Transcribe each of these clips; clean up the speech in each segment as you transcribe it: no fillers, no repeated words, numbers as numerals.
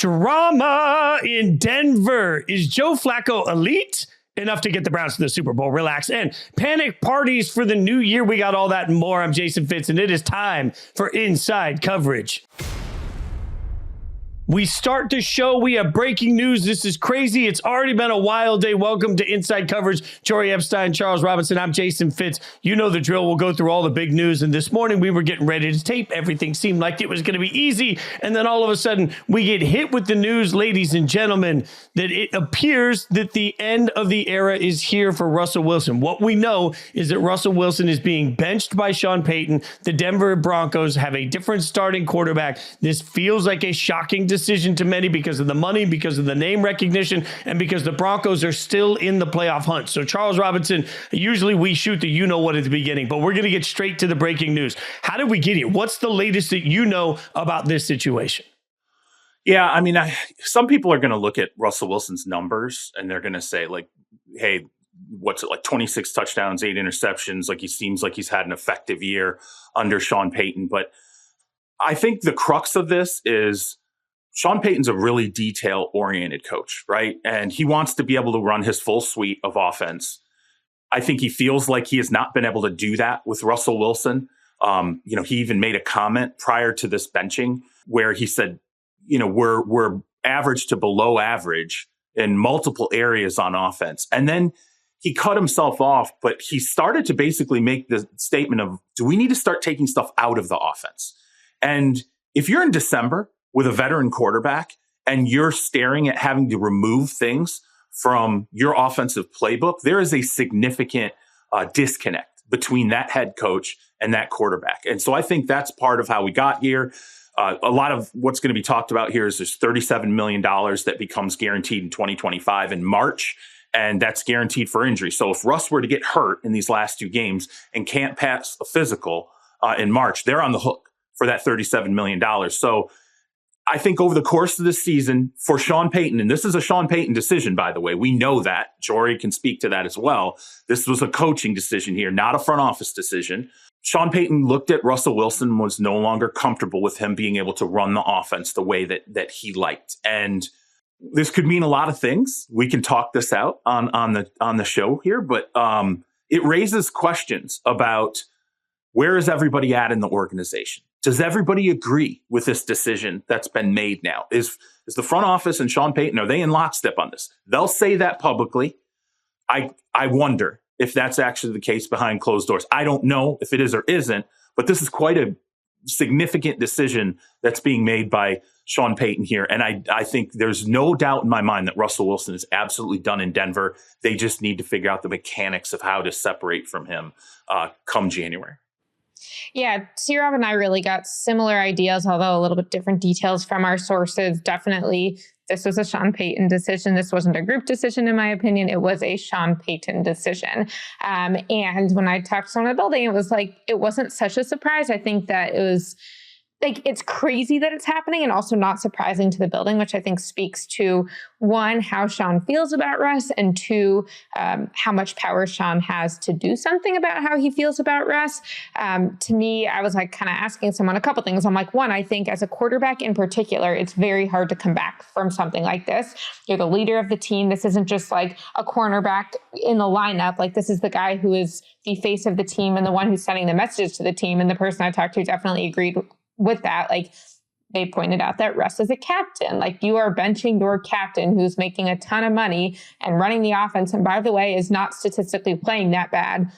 Drama in Denver. Is Joe Flacco elite enough to get the Browns to the Super Bowl? Relax. And panic parties for the new year. We got all that and more. I'm Jason Fitz, and it is time for Inside Coverage. We start the show. We have breaking news. This is crazy. It's already been a wild day. Welcome to Inside Coverage. Jori Epstein, Charles Robinson. I'm Jason Fitz. You know the drill. We'll go through all the big news. And this morning we were getting ready to tape. Everything seemed like it was going to be easy. And then all of a sudden we get hit with the news, ladies and gentlemen, that it appears that the end of the era is here for Russell Wilson. What we know is that Russell Wilson is being benched by Sean Payton. The Denver Broncos have a different starting quarterback. This feels like a shocking decision to many because of the money, because of the name recognition, and because the Broncos are still in the playoff hunt. So Charles Robinson, usually we shoot the you-know-what at the beginning, but we're going to get straight to the breaking news. How did we get here? What's the latest that you know about this situation? Yeah, I mean, some people are going to look at Russell Wilson's numbers and they're going to say, like, hey, what's it, like 26 touchdowns, 8 interceptions? Like, he seems like he's had an effective year under Sean Payton. But I think the crux of this is Sean Payton's a really detail-oriented coach, right? And he wants to be able to run his full suite of offense. I think he feels like he has not been able to do that with Russell Wilson. He even made a comment prior to this benching where he said, we're average to below average in multiple areas on offense. And then he cut himself off, but he started to basically make the statement of, do we need to start taking stuff out of the offense? And if you're in December with a veteran quarterback and you're staring at having to remove things from your offensive playbook, there is a significant disconnect between that head coach and that quarterback. And so I think that's part of how we got here. A lot of what's going to be talked about here is there's $37 million that becomes guaranteed in 2025 in March, and that's guaranteed for injury. So if Russ were to get hurt in these last 2 games and can't pass a physical in March, they're on the hook for that $37 million. So I think over the course of this season for Sean Payton, and this is a Sean Payton decision, by the way, we know that. Jori can speak to that as well. This was a coaching decision here, not a front office decision. Sean Payton looked at Russell Wilson and was no longer comfortable with him being able to run the offense the way that he liked. And this could mean a lot of things. We can talk this out on the show here, but it raises questions about where is everybody at in the organization? Does everybody agree with this decision that's been made now? Is the front office and Sean Payton, are they in lockstep on this? They'll say that publicly. I wonder if that's actually the case behind closed doors. I don't know if it is or isn't, but this is quite a significant decision that's being made by Sean Payton here. And I think there's no doubt in my mind that Russell Wilson is absolutely done in Denver. They just need to figure out the mechanics of how to separate from him come January. Yeah, C-Rob and I really got similar ideas, although a little bit different details from our sources. Definitely, this was a Sean Payton decision. This wasn't a group decision, in my opinion. It was a Sean Payton decision. And when I talked to someone in the building, it was like, it wasn't such a surprise. I think that it was like, it's crazy that it's happening and also not surprising to the building, which I think speaks to, one, how Sean feels about Russ, and two, how much power Sean has to do something about how he feels about Russ. To me, I was like kind of asking someone a couple things. I'm like, one, I think as a quarterback in particular, it's very hard to come back from something like this. You're the leader of the team. This isn't just like a cornerback in the lineup. Like, this is the guy who is the face of the team and the one who's sending the messages to the team. And the person I talked to definitely agreed with that. Like, they pointed out that Russ is a captain. Like, you are benching your captain who's making a ton of money and running the offense. And by the way, is not statistically playing that bad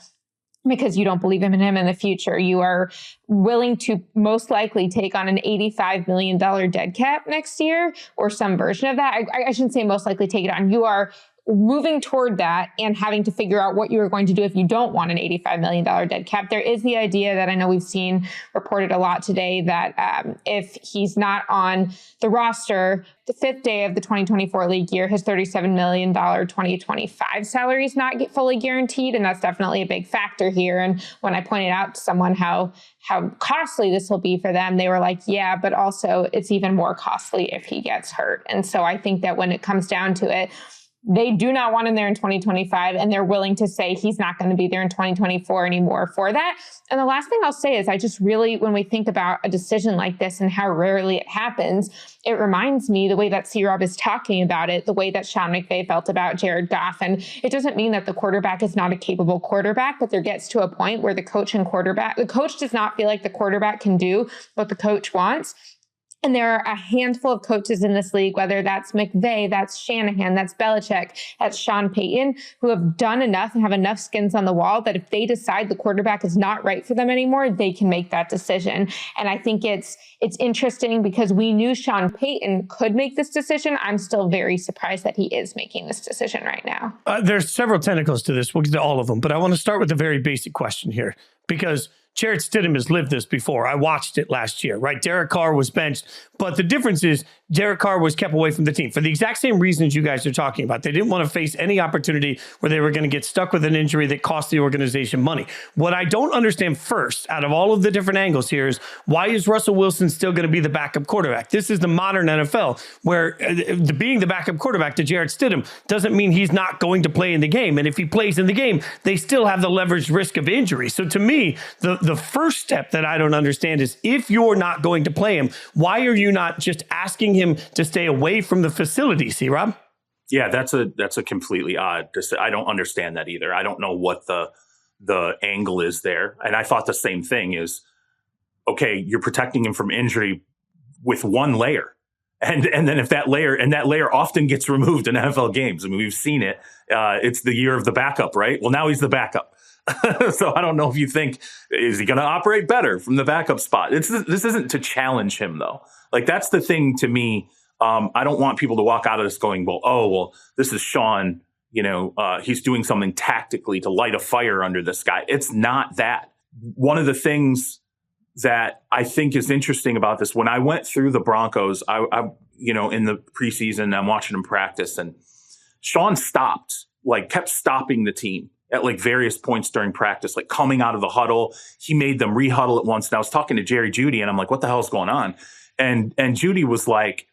because you don't believe in him in the future. You are willing to most likely take on an $85 million dead cap next year or some version of that. I shouldn't say most likely take it on. You are moving toward that and having to figure out what you're going to do if you don't want an $85 million dead cap. There is the idea that I know we've seen reported a lot today that if he's not on the roster the 5th day of the 2024 league year, his $37 million 2025 salary is not fully guaranteed. And that's definitely a big factor here. And when I pointed out to someone how costly this will be for them, they were like, yeah, but also it's even more costly if he gets hurt. And so I think that when it comes down to it, they do not want him there in 2025, and they're willing to say he's not going to be there in 2024 anymore for that. And the last thing I'll say is I just really, when we think about a decision like this and how rarely it happens, it reminds me the way that C-Rob is talking about it, the way that Sean McVay felt about Jared Goff. And it doesn't mean that the quarterback is not a capable quarterback, but there gets to a point where the coach does not feel like the quarterback can do what the coach wants. And there are a handful of coaches in this league, whether that's McVay, that's Shanahan, that's Belichick, that's Sean Payton, who have done enough and have enough skins on the wall that if they decide the quarterback is not right for them anymore, they can make that decision. And I think it's interesting because we knew Sean Payton could make this decision. I'm still very surprised that he is making this decision right now. There's several tentacles to this. We'll get to all of them, but I want to start with a very basic question here because Jarrett Stidham has lived this before. I watched it last year, right? Derek Carr was benched, but the difference is Derek Carr was kept away from the team for the exact same reasons you guys are talking about. They didn't want to face any opportunity where they were going to get stuck with an injury that cost the organization money. What I don't understand first, out of all of the different angles here, is why is Russell Wilson still going to be the backup quarterback? This is the modern NFL where being the backup quarterback to Jarrett Stidham doesn't mean he's not going to play in the game. And if he plays in the game, they still have the leveraged risk of injury. So to me, the first step that I don't understand is if you're not going to play him, why are you not just asking him to stay away from the facility, C-Rob? Yeah, that's a completely odd. I don't understand that either. I don't know what the angle is there. And I thought the same thing is, okay, you're protecting him from injury with one layer. And then if that layer often gets removed in NFL games. I mean, we've seen it. It's the year of the backup, right? Well, now he's the backup. So I don't know if you think, is he going to operate better from the backup spot? This isn't to challenge him, though. Like, that's the thing to me. I don't want people to walk out of this going, well, this is Sean. He's doing something tactically to light a fire under this guy. It's not that. One of the things that I think is interesting about this, when I went through the Broncos, I in the preseason, I'm watching them practice, and Sean kept stopping the team at like various points during practice, like coming out of the huddle. He made them re-huddle at once. And I was talking to Jerry Jeudy, and I'm like, what the hell is going on? And Jeudy was like,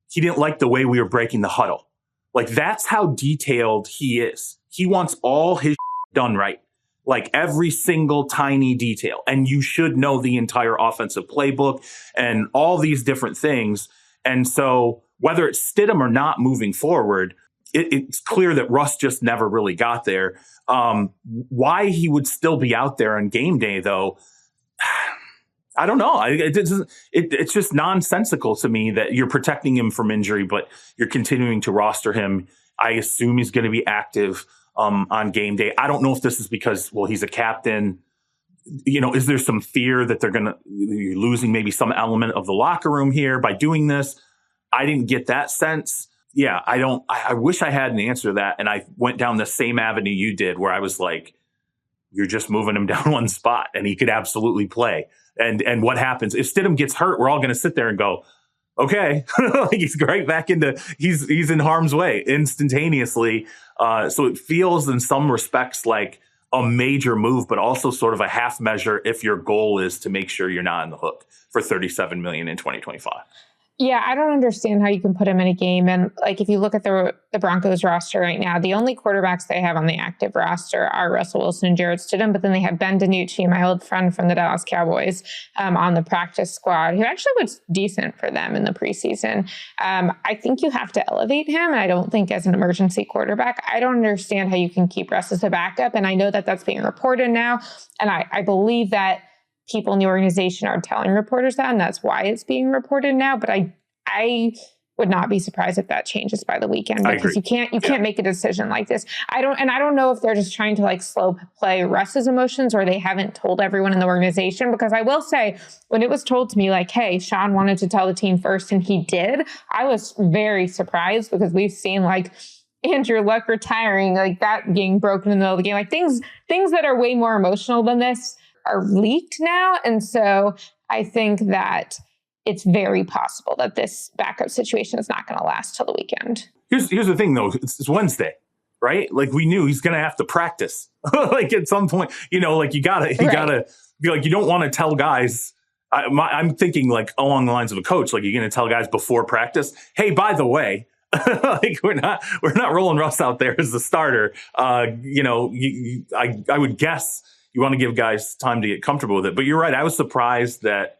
he didn't like the way we were breaking the huddle. Like, that's how detailed he is. He wants all his done right. Like every single tiny detail. And you should know the entire offensive playbook and all these different things. And so whether it's Stidham or not moving forward, it's clear that Russ just never really got there. Why he would still be out there on game day, though, I don't know. It's just nonsensical to me that you're protecting him from injury, but you're continuing to roster him. I assume he's going to be active on game day. I don't know if this is because, he's a captain. Is there some fear that you're losing maybe some element of the locker room here by doing this? I didn't get that sense. Yeah, I wish I had an answer to that. And I went down the same avenue you did, where I was like, you're just moving him down one spot and he could absolutely play. And what happens if Stidham gets hurt? We're all going to sit there and go, okay, he's right back he's in harm's way instantaneously. So it feels in some respects like a major move, but also sort of a half measure if your goal is to make sure you're not on the hook for $37 million in 2025. Yeah, I don't understand how you can put him in a game. And like, if you look at the Broncos roster right now, the only quarterbacks they have on the active roster are Russell Wilson and Jarrett Stidham, but then they have Ben DiNucci, my old friend from the Dallas Cowboys, on the practice squad, who actually was decent for them in the preseason. I think you have to elevate him, and I don't think as an emergency quarterback. I don't understand how you can keep Russ as a backup, and I know that that's being reported now, and I believe that people in the organization are telling reporters that, and that's why it's being reported now. But I would not be surprised if that changes by the weekend, because you can't make a decision like this. I don't know if they're just trying to like slow play Russ's emotions, or they haven't told everyone in the organization. Because I will say, when it was told to me like, hey, Sean wanted to tell the team first, and he did, I was very surprised, because we've seen like Andrew Luck retiring, like that being broken in the middle of the game, like things that are way more emotional than this are leaked now. And so I think that it's very possible that this backup situation is not going to last till the weekend. Here's the thing, though. It's Wednesday, right? Like, we knew he's going to have to practice. Like, at some point, like you gotta be like, you don't want to tell guys. I'm thinking like along the lines of a coach, like, you're going to tell guys before practice, hey, by the way, Like we're not rolling Russ out there as the starter. I would guess you want to give guys time to get comfortable with it. But you're right. I was surprised that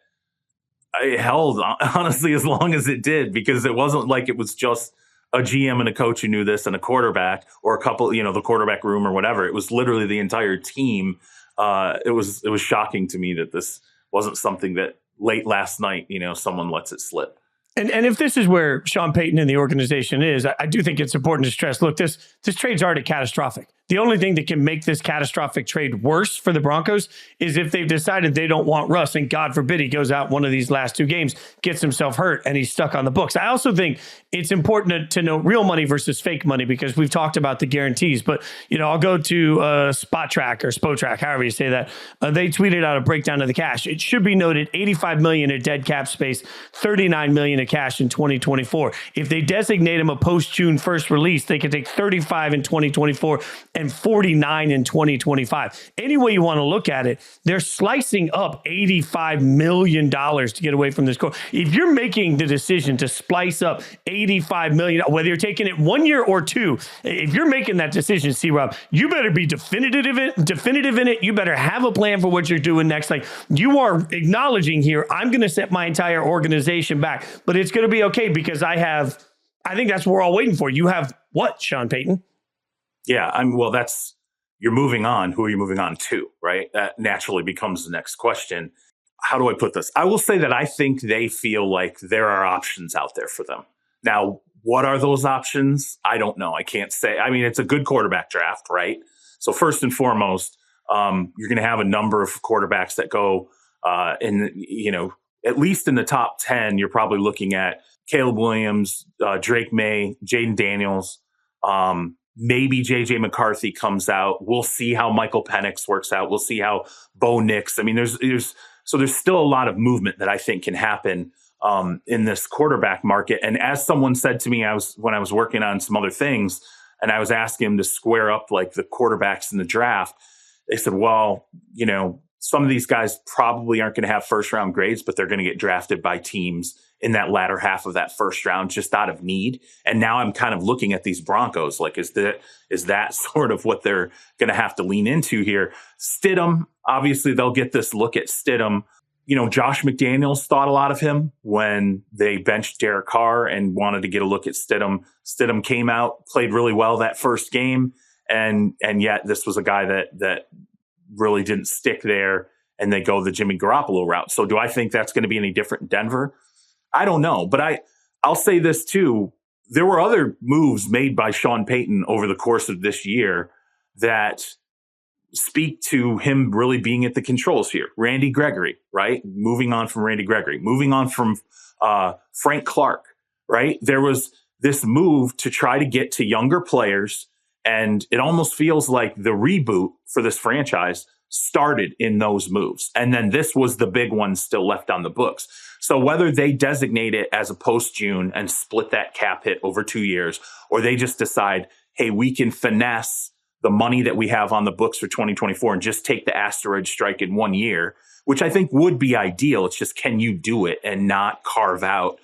it held, honestly, as long as it did, because it wasn't like it was just a GM and a coach who knew this and a quarterback or a couple, the quarterback room or whatever. It was literally the entire team. It was shocking to me that this wasn't something that late last night, someone lets it slip. And if this is where Sean Payton and the organization is, I do think it's important to stress, look, this trade's already catastrophic. The only thing that can make this catastrophic trade worse for the Broncos is if they've decided they don't want Russ, and God forbid he goes out one of these last two games, gets himself hurt, and he's stuck on the books. I also think it's important to know real money versus fake money, because we've talked about the guarantees. But, I'll go to Spot Track or Spotrac, however you say that. They tweeted out a breakdown of the cash. It should be noted, $85 million in dead cap space, $39 million in cash in 2024. If they designate him a post-June 1st release, they can take $35 in 2024 and $49 in 2025. Any way you want to look at it, they're slicing up $85 million to get away from this core. If you're making the decision to splice up $85 million, whether you're taking it 1 year or two, if you're making that decision, C-Rob, you better be definitive in it. You better have a plan for what you're doing next. Like, you are acknowledging here, I'm going to set my entire organization back, but it's going to be okay because I think that's what we're all waiting for. You have what, Sean Payton? Yeah, you're moving on. Who are you moving on to, right? That naturally becomes the next question. How do I put this? I will say that I think they feel like there are options out there for them. Now, what are those options? I don't know. I can't say. I mean, it's a good quarterback draft, right? So first and foremost, you're going to have a number of quarterbacks that go at least in the top 10. You're probably looking at Caleb Williams, Drake May, Jaden Daniels, maybe JJ McCarthy comes out. We'll see how Michael Penix works out. We'll see how Bo Nix. I mean, there's still a lot of movement that I think can happen in this quarterback market. And as someone said to me, when I was working on some other things, and I was asking him to square up like the quarterbacks in the draft, they said, well, some of these guys probably aren't going to have first round grades, but they're going to get drafted by teams in that latter half of that first round just out of need. And now I'm kind of looking at these Broncos like, is that sort of what they're going to have to lean into here? Stidham, obviously they'll get this look at Stidham. Josh McDaniels thought a lot of him when they benched Derek Carr and wanted to get a look at Stidham. Stidham came out, played really well that first game. And yet this was a guy that really didn't stick there, and they go the Jimmy Garoppolo route. So do I think that's going to be any different in Denver? I don't know, but I'll say this too. There were other moves made by Sean Payton over the course of this year that speak to him really being at the controls here. Randy Gregory, right? Moving on from Randy Gregory, moving on from Frank Clark, right? There was this move to try to get to younger players, and it almost feels like the reboot for this franchise started in those moves. And then this was the big one still left on the books. So whether they designate it as a post-June and split that cap hit over 2 years, or they just decide, hey, we can finesse the money that we have on the books for 2024 and just take the asteroid strike in 1 year, which I think would be ideal. It's just, can you do it and not carve out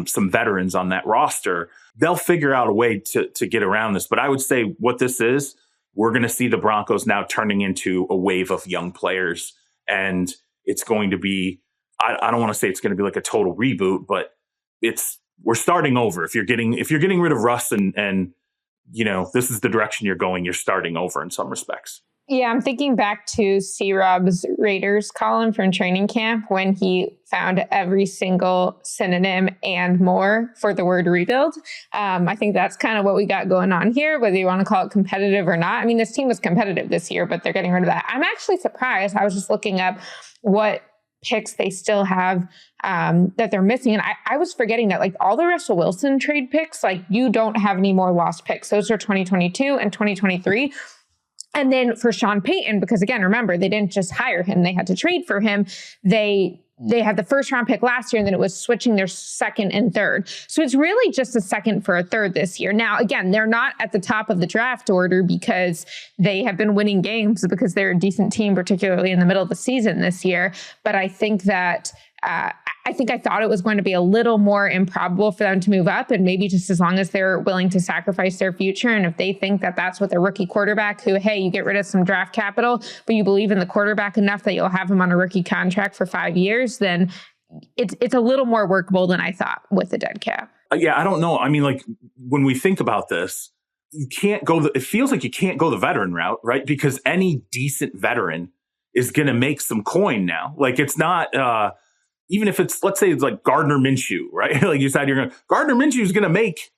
some veterans on that roster? They'll figure out a way to get around this. But I would say what this is, we're going to see the Broncos now turning into a wave of young players. And it's going to be, I don't want to say it's going to be like a total reboot, but we're starting over. If you're getting rid of Russ and this is the direction you're going, you're starting over in some respects. Yeah, I'm thinking back to C-Rob's Raiders column from training camp when he found every single synonym and more for the word rebuild. I think that's kind of what we got going on here, whether you want to call it competitive or not. I mean, this team was competitive this year, but they're getting rid of that. I'm actually surprised. I was just looking up what picks they still have that they're missing. And I was forgetting that like all the Russell Wilson trade picks, like you don't have any more lost picks. Those are 2022 and 2023. And then for Sean Payton, because again, remember, they didn't just hire him, they had to trade for him. They had the first round pick last year, and then it was switching their second and third. So it's really just a second for a third this year. Now, again, they're not at the top of the draft order because they have been winning games, because they're a decent team, particularly in the middle of the season this year. But I think that I think I thought it was going to be a little more improbable for them to move up, and maybe just as long as they're willing to sacrifice their future. And if they think that that's what their rookie quarterback who, hey, you get rid of some draft capital, but you believe in the quarterback enough that you'll have him on a rookie contract for 5 years, then it's a little more workable than I thought with the dead cap. Yeah, I don't know. I mean, like when we think about this, you can't go, it feels like you can't go the veteran route, right? Because any decent veteran is going to make some coin now. Like it's not, even if it's, let's say it's like Gardner Minshew, right? Like you said, Gardner Minshew is going to make,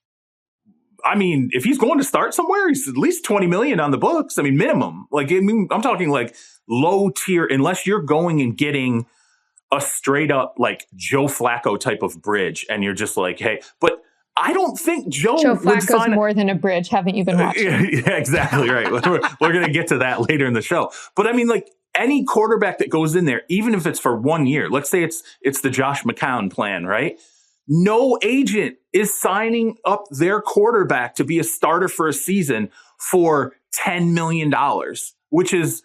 I mean, if he's going to start somewhere, he's at least 20 million on the books. I mean, minimum. Like, I mean, I'm talking like low tier, unless you're going and getting a straight up like Joe Flacco type of bridge. And you're just like, hey, but I don't think Joe Flacco's more than a bridge. Haven't you been watching? Yeah, exactly right. We're going to get to that later in the show. But I mean, like any quarterback that goes in there, even if it's for 1 year, let's say it's the Josh McCown plan, right? No agent is signing up their quarterback to be a starter for a season for $10 million, which is,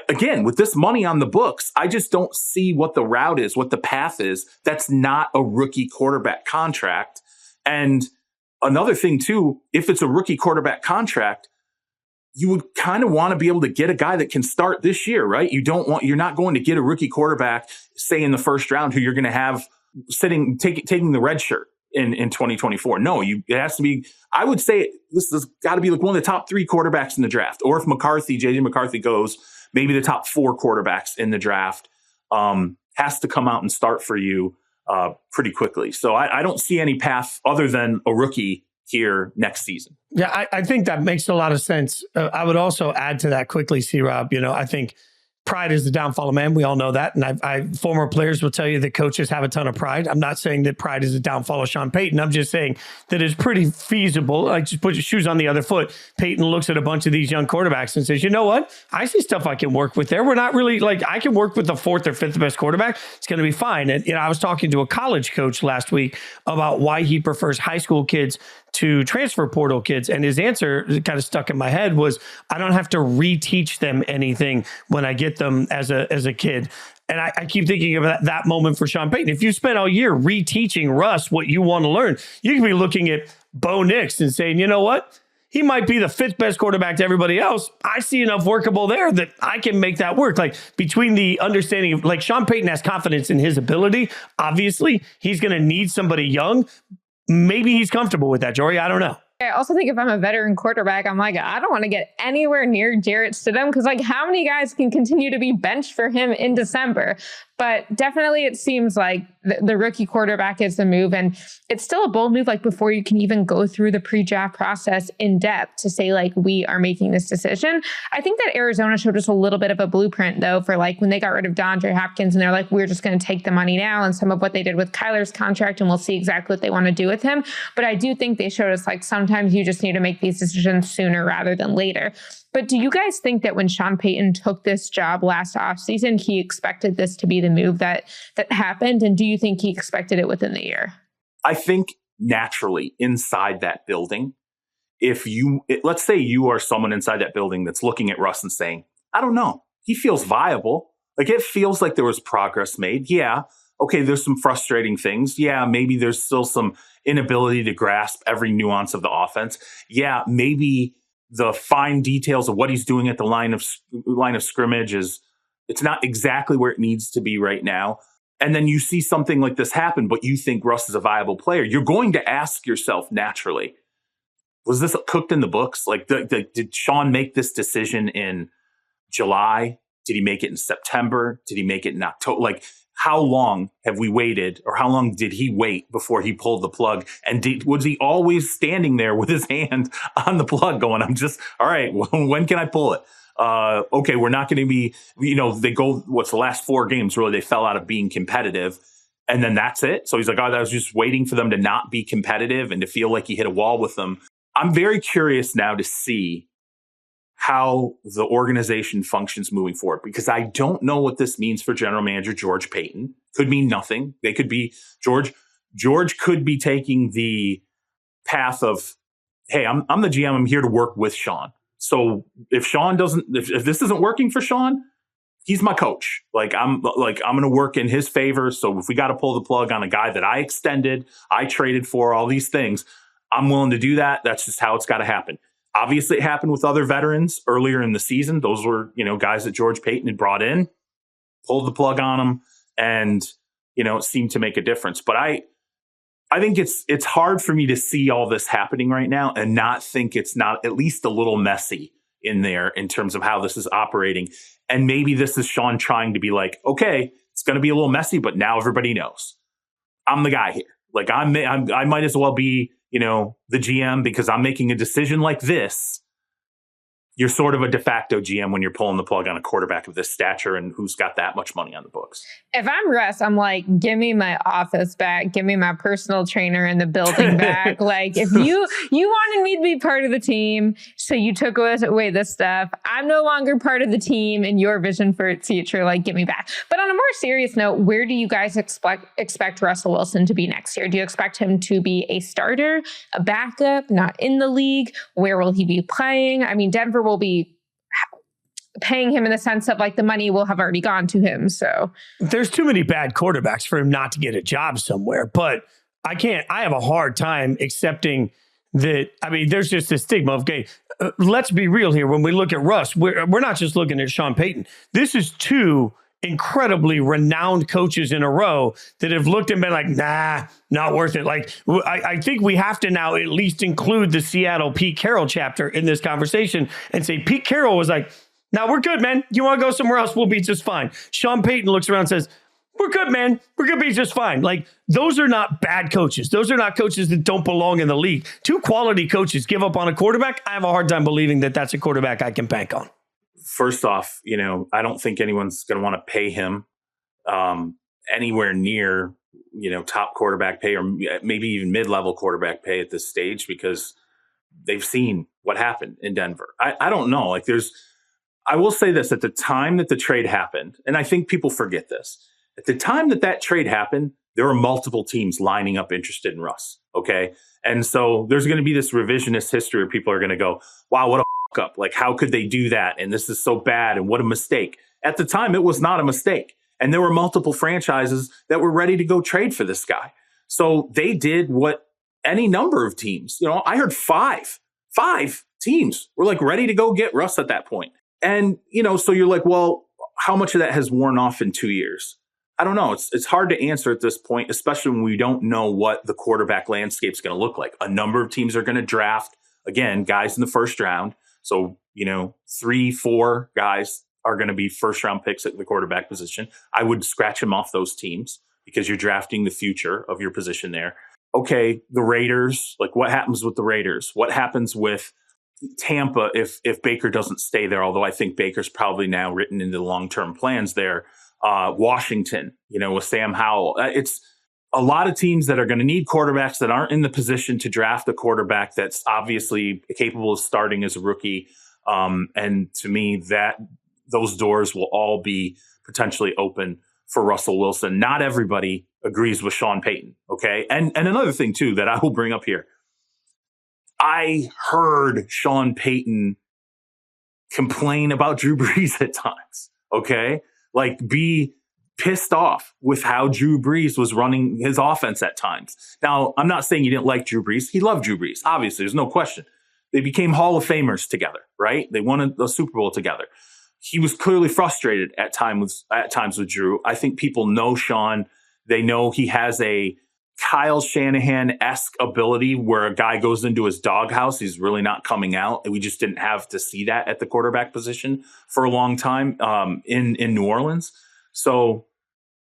again, with this money on the books, I just don't see what the route is, what the path is. That's not a rookie quarterback contract. And another thing too, if it's a rookie quarterback contract, you would kind of want to be able to get a guy that can start this year, right? You're not going to get a rookie quarterback, say in the first round, who you're going to have taking the red shirt in 2024. No, it has to be, I would say this has got to be like one of the top 3 quarterbacks in the draft. Or if JJ McCarthy goes, maybe the top 4 quarterbacks in the draft, has to come out and start for you pretty quickly. So I don't see any path other than a rookie here next season. Yeah, I think that makes a lot of sense. I would also add to that quickly, C-Rob. I think pride is the downfall of man. We all know that. And former players will tell you that coaches have a ton of pride. I'm not saying that pride is the downfall of Sean Payton. I'm just saying that it's pretty feasible. Like, just put your shoes on the other foot. Payton looks at a bunch of these young quarterbacks and says, you know what? I see stuff I can work with there. We're not really like, I can work with the 4th or 5th best quarterback. It's going to be fine. And I was talking to a college coach last week about why he prefers high school kids to transfer portal kids. And his answer kind of stuck in my head was, I don't have to reteach them anything when I get them as a kid. And I keep thinking of that moment for Sean Payton. If you spent all year reteaching Russ what you want to learn, you could be looking at Bo Nix and saying, you know what? He might be the 5th best quarterback to everybody else. I see enough workable there that I can make that work. Like, between the understanding of, like, Sean Payton has confidence in his ability. Obviously, he's going to need somebody young. Maybe he's comfortable with that, Jori. I don't know. I also think if I'm a veteran quarterback, I'm like, I don't want to get anywhere near Jarrett Stidham, because like, how many guys can continue to be benched for him in December? But definitely it seems like the rookie quarterback is the move. And it's still a bold move, like before you can even go through the pre-draft process in depth to say, like, we are making this decision. I think that Arizona showed us a little bit of a blueprint, though, for like when they got rid of DeAndre Hopkins and they're like, we're just going to take the money now, and some of what they did with Kyler's contract, and we'll see exactly what they want to do with him. But I do think they showed us, like, sometimes you just need to make these decisions sooner rather than later. But do you guys think that when Sean Payton took this job last offseason, he expected this to be the move that happened? And do you think he expected it within the year? I think naturally inside that building, let's say you are someone inside that building that's looking at Russ and saying, I don't know, he feels viable. Like, it feels like there was progress made. Yeah. Okay. There's some frustrating things. Yeah. Maybe there's still some inability to grasp every nuance of the offense. Yeah. Maybe the fine details of what he's doing at the line of scrimmage it's not exactly where it needs to be right now. And then you see something like this happen, but you think Russ is a viable player. You're going to ask yourself naturally, was this cooked in the books? Like, did Sean make this decision in July? Did he make it in September? Did he make it in October? Like, how long have we waited, or how long did he wait before he pulled the plug? And was he always standing there with his hand on the plug going, all right, when can I pull it? Okay, we're not going to be, they go, what's the last 4 games, really, they fell out of being competitive. And then that's it. So he's like, I was just waiting for them to not be competitive and to feel like he hit a wall with them. I'm very curious now to see how the organization functions moving forward, because I don't know what this means for general manager George Payton. Could mean nothing. They could be George could be taking the path of, hey, I'm the GM. I'm here to work with Sean. So if this isn't working for Sean, he's my coach. Like I'm going to work in his favor. So if we got to pull the plug on a guy that I extended, I traded for, all these things, I'm willing to do that. That's just how it's got to happen. Obviously, it happened with other veterans earlier in the season. Those were, guys that George Paton had brought in, pulled the plug on them, and, it seemed to make a difference. But I think it's hard for me to see all this happening right now and not think it's not at least a little messy in there in terms of how this is operating. And maybe this is Sean trying to be like, okay, it's going to be a little messy, but now everybody knows I'm the guy here. Like I might as well be, the GM because I'm making a decision like this. You're sort of a de facto GM when you're pulling the plug on a quarterback of this stature and who's got that much money on the books. If I'm Russ, I'm like, give me my office back. Give me my personal trainer in the building back. Like, if you wanted me to be part of the team, so you took away this stuff, I'm no longer part of the team and your vision for its future. Like, get me back. But on a more serious note, where do you guys expect Russell Wilson to be next year? Do you expect him to be a starter, a backup, not in the league? Where will he be playing? I mean, Denver will be paying him in the sense of like the money will have already gone to him. So there's too many bad quarterbacks for him not to get a job somewhere. But I have a hard time accepting that. I mean, there's just a stigma of gay. Let's be real here. When we look at Russ, we're not just looking at Sean Payton. This is two incredibly renowned coaches in a row that have looked and been like, nah, not worth it. Like, I think we have to now at least include the Seattle Pete Carroll chapter in this conversation and say Pete Carroll was like, nah, we're good, man. You want to go somewhere else? We'll be just fine. Sean Payton looks around and says, we're good, man. We're going to be just fine. Like, those are not bad coaches. Those are not coaches that don't belong in the league. Two quality coaches give up on a quarterback. I have a hard time believing that that's a quarterback I can bank on. First off, I don't think anyone's going to want to pay him anywhere near, top quarterback pay or maybe even mid-level quarterback pay at this stage because they've seen what happened in Denver. I don't know. Like I will say this, at the time that the trade happened, and I think people forget this, at the time that trade happened, there were multiple teams lining up interested in Russ. Okay. And so there's going to be this revisionist history where people are going to go, wow, what a up. Like, how could they do that? And this is so bad. And what a mistake. At the time, it was not a mistake. And there were multiple franchises that were ready to go trade for this guy. So they did what any number of teams, I heard five teams were like ready to go get Russ at that point. And, so you're like, well, how much of that has worn off in 2 years? I don't know. It's hard to answer at this point, especially when we don't know what the quarterback landscape is going to look like. A number of teams are going to draft, again, guys in the first round. So, 3-4 guys are going to be first round picks at the quarterback position. I would scratch them off those teams because you're drafting the future of your position there. Okay, the Raiders, like what happens with the Raiders? What happens with Tampa if Baker doesn't stay there? Although I think Baker's probably now written into the long-term plans there. Washington, with Sam Howell. It's a lot of teams that are going to need quarterbacks that aren't in the position to draft a quarterback that's obviously capable of starting as a rookie. And to me, those doors will all be potentially open for Russell Wilson. Not everybody agrees with Sean Payton. Okay. And another thing too, that I will bring up here. I heard Sean Payton complain about Drew Brees at times. Okay. Like be pissed off with how Drew Brees was running his offense at times. Now, I'm not saying he didn't like Drew Brees. He loved Drew Brees. Obviously, there's no question. They became Hall of Famers together, right? They won a Super Bowl together. He was clearly frustrated at times with Drew. I think people know Sean. They know he has a Kyle Shanahan-esque ability where a guy goes into his doghouse. He's really not coming out. And we just didn't have to see that at the quarterback position for a long time in New Orleans. So,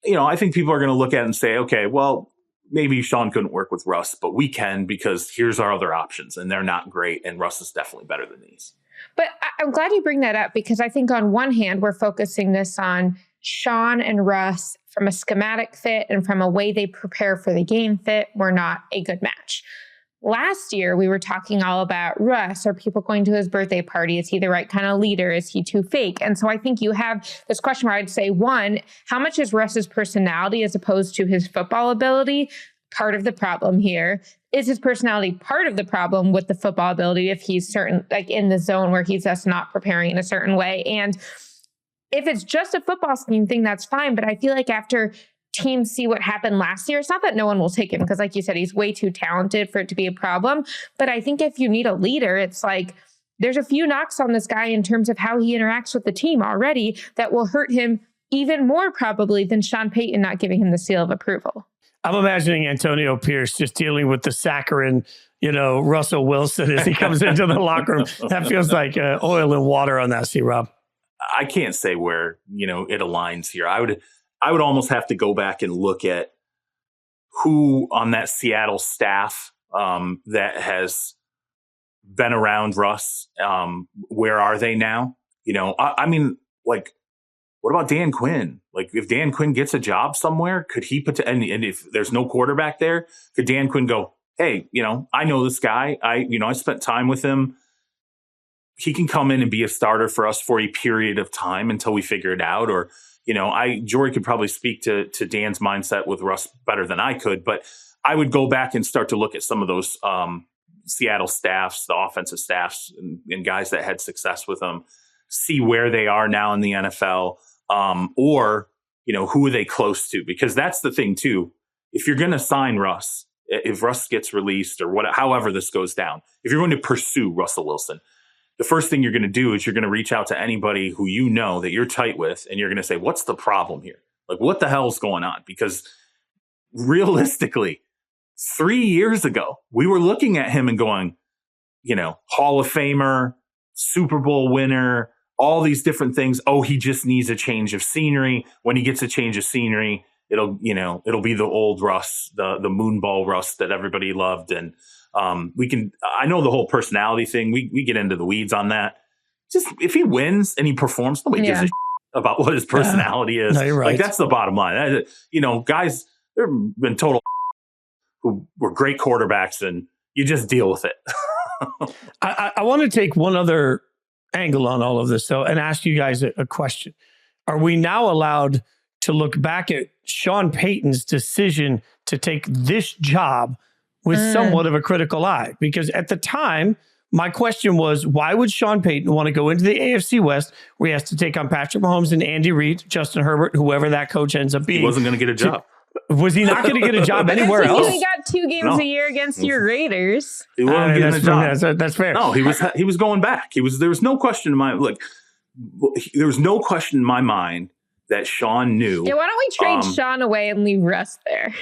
I think people are going to look at it and say, okay, well, maybe Sean couldn't work with Russ, but we can because here's our other options and they're not great. And Russ is definitely better than these. But I'm glad you bring that up because I think on one hand, we're focusing this on Sean and Russ from a schematic fit and from a way they prepare for the game fit. We're not a good match. Last year, we were talking all about Russ. Are people going to his birthday party? Is he the right kind of leader? Is he too fake? And so I think you have this question where I'd say, one, how much is Russ's personality as opposed to his football ability part of the problem here? Is his personality part of the problem with the football ability if he's certain, like in the zone where he's just not preparing in a certain way? And if it's just a football scheme thing, that's fine. But I feel like after teams see what happened last year, it's not that no one will take him because, like you said, he's way too talented for it to be a problem. But I think if you need a leader, it's like there's a few knocks on this guy in terms of how he interacts with the team already that will hurt him even more probably than Sean Payton not giving him the seal of approval. I'm imagining Antonio Pierce just dealing with the saccharine, Russell Wilson as he comes into the locker room. That feels like oil and water on that, C-Rob. I can't say where, it aligns here. I would almost have to go back and look at who on that Seattle staff that has been around Russ. Where are they now? What about Dan Quinn? Like, if Dan Quinn gets a job somewhere, could he put and if there's no quarterback there, could Dan Quinn go, hey, I know this guy. I spent time with him. He can come in and be a starter for us for a period of time until we figure it out. Or, Jori could probably speak to Dan's mindset with Russ better than I could, but I would go back and start to look at some of those Seattle staffs, the offensive staffs and guys that had success with them, see where they are now in the NFL. Or, who are they close to? Because that's the thing too. If you're going to sign Russ, if Russ gets released or however this goes down, if you're going to pursue Russell Wilson, the first thing you're going to do is you're going to reach out to anybody who that you're tight with, and you're going to say, what's the problem here? Like, what the hell's going on? Because realistically, 3 years ago, we were looking at him and going, Hall of Famer, Super Bowl winner, all these different things. Oh, he just needs a change of scenery. When he gets a change of scenery, it'll be the old Russ, the moonball Russ that everybody loved. And I know the whole personality thing. We get into the weeds on that. Just if he wins and he performs, nobody gives a shit about what his personality is. No, you're right. Like, that's the bottom line. Guys, there have been total who were great quarterbacks, and you just deal with it. I want to take one other angle on all of this, though, and ask you guys a question. Are we now allowed to look back at Sean Payton's decision to take this job with somewhat of a critical eye? Because at the time, my question was, why would Sean Payton want to go into the AFC West where he has to take on Patrick Mahomes and Andy Reid, Justin Herbert, whoever that coach ends up being? He wasn't going to get a job. Was he not going to get a job anywhere else? He got 2 games a year against your Raiders. He wasn't getting a job. That's fair. No, he was going back. There was no question in my mind that Sean knew. Yeah, why don't we trade Sean away and leave Russ there?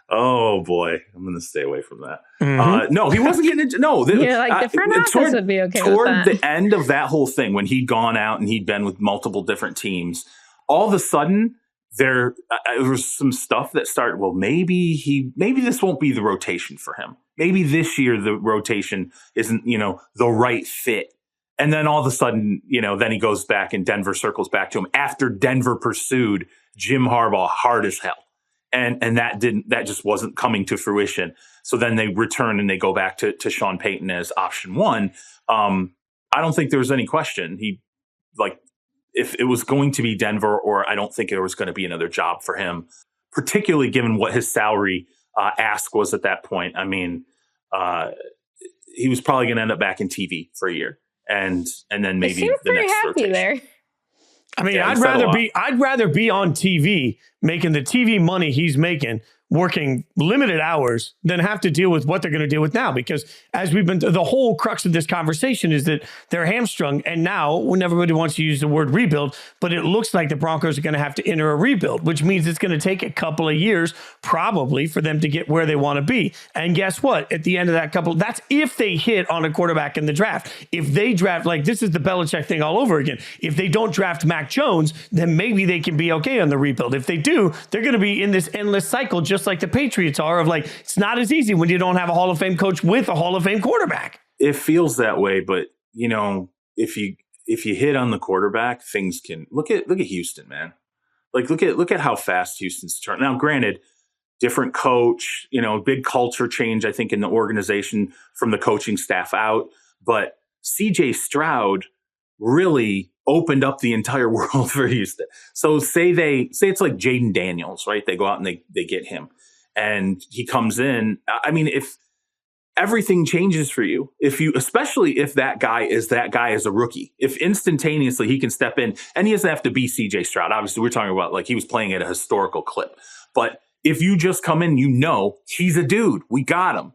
Oh boy, I'm going to stay away from that. Mm-hmm. No, he wasn't getting it. No, you're like the front office would be okay with that. Toward the end of that whole thing, when he'd gone out and he'd been with multiple different teams, all of a sudden there was some stuff that started. Well, maybe this won't be the rotation for him. Maybe this year the rotation isn't the right fit. And then all of a sudden, then he goes back and Denver circles back to him after Denver pursued Jim Harbaugh hard as hell. And that just wasn't coming to fruition. So then they return and they go back to Sean Payton as option one. I don't think there was any question. If it was going to be Denver, or I don't think there was going to be another job for him, particularly given what his salary ask was at that point. I mean, he was probably going to end up back in TV for a year. And then maybe the next rotation. There. I mean, I'd rather be on TV making the TV money he's making, working limited hours, than have to deal with what they're going to deal with now. Because as the whole crux of this conversation is that they're hamstrung. And now, when everybody wants to use the word rebuild, but it looks like the Broncos are going to have to enter a rebuild, which means it's going to take a couple of years probably for them to get where they want to be. And guess what? At the end of that that's if they hit on a quarterback in the draft. If they draft, this is the Belichick thing all over again. If they don't draft Mac Jones, then maybe they can be okay on the rebuild. If they do, they're going to be in this endless cycle, just like the Patriots are, of it's not as easy when you don't have a Hall of Fame coach with a Hall of Fame quarterback. It feels that way, but if you hit on the quarterback, things can look at Houston, man. Look at how fast Houston's turned. Now, granted, different coach, big culture change, I think, in the organization from the coaching staff out, but CJ Stroud really opened up the entire world for Houston. So say it's like Jaden Daniels, right? They go out and they get him. And he comes in. I mean, everything changes for you. Especially if that guy is a rookie, if instantaneously he can step in, and he doesn't have to be CJ Stroud. Obviously, we're talking about like he was playing at a historical clip, but if you just come in, he's a dude. We got him.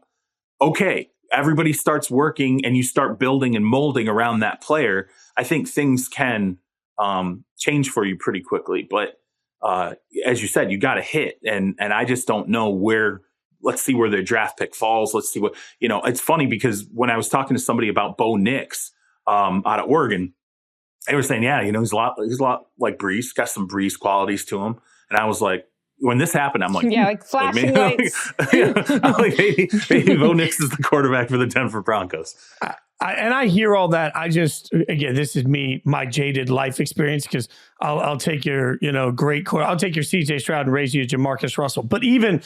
Okay. Everybody starts working and you start building and molding around that player. I think things can change for you pretty quickly. But as you said, you got to hit. And I just don't know where. Let's see where their draft pick falls. Let's see what, it's funny because when I was talking to somebody about Bo Nix out of Oregon, they were saying, yeah, he's a lot like Brees, got some Brees qualities to him. And I was like, when this happened, I'm like, yeah, like flashing lights. Maybe Bo Nix is the quarterback for the Denver Broncos. I hear all that. Again, this is my jaded life experience, because I'll take your, great core. I'll take your CJ Stroud and raise you a Jamarcus Russell. But even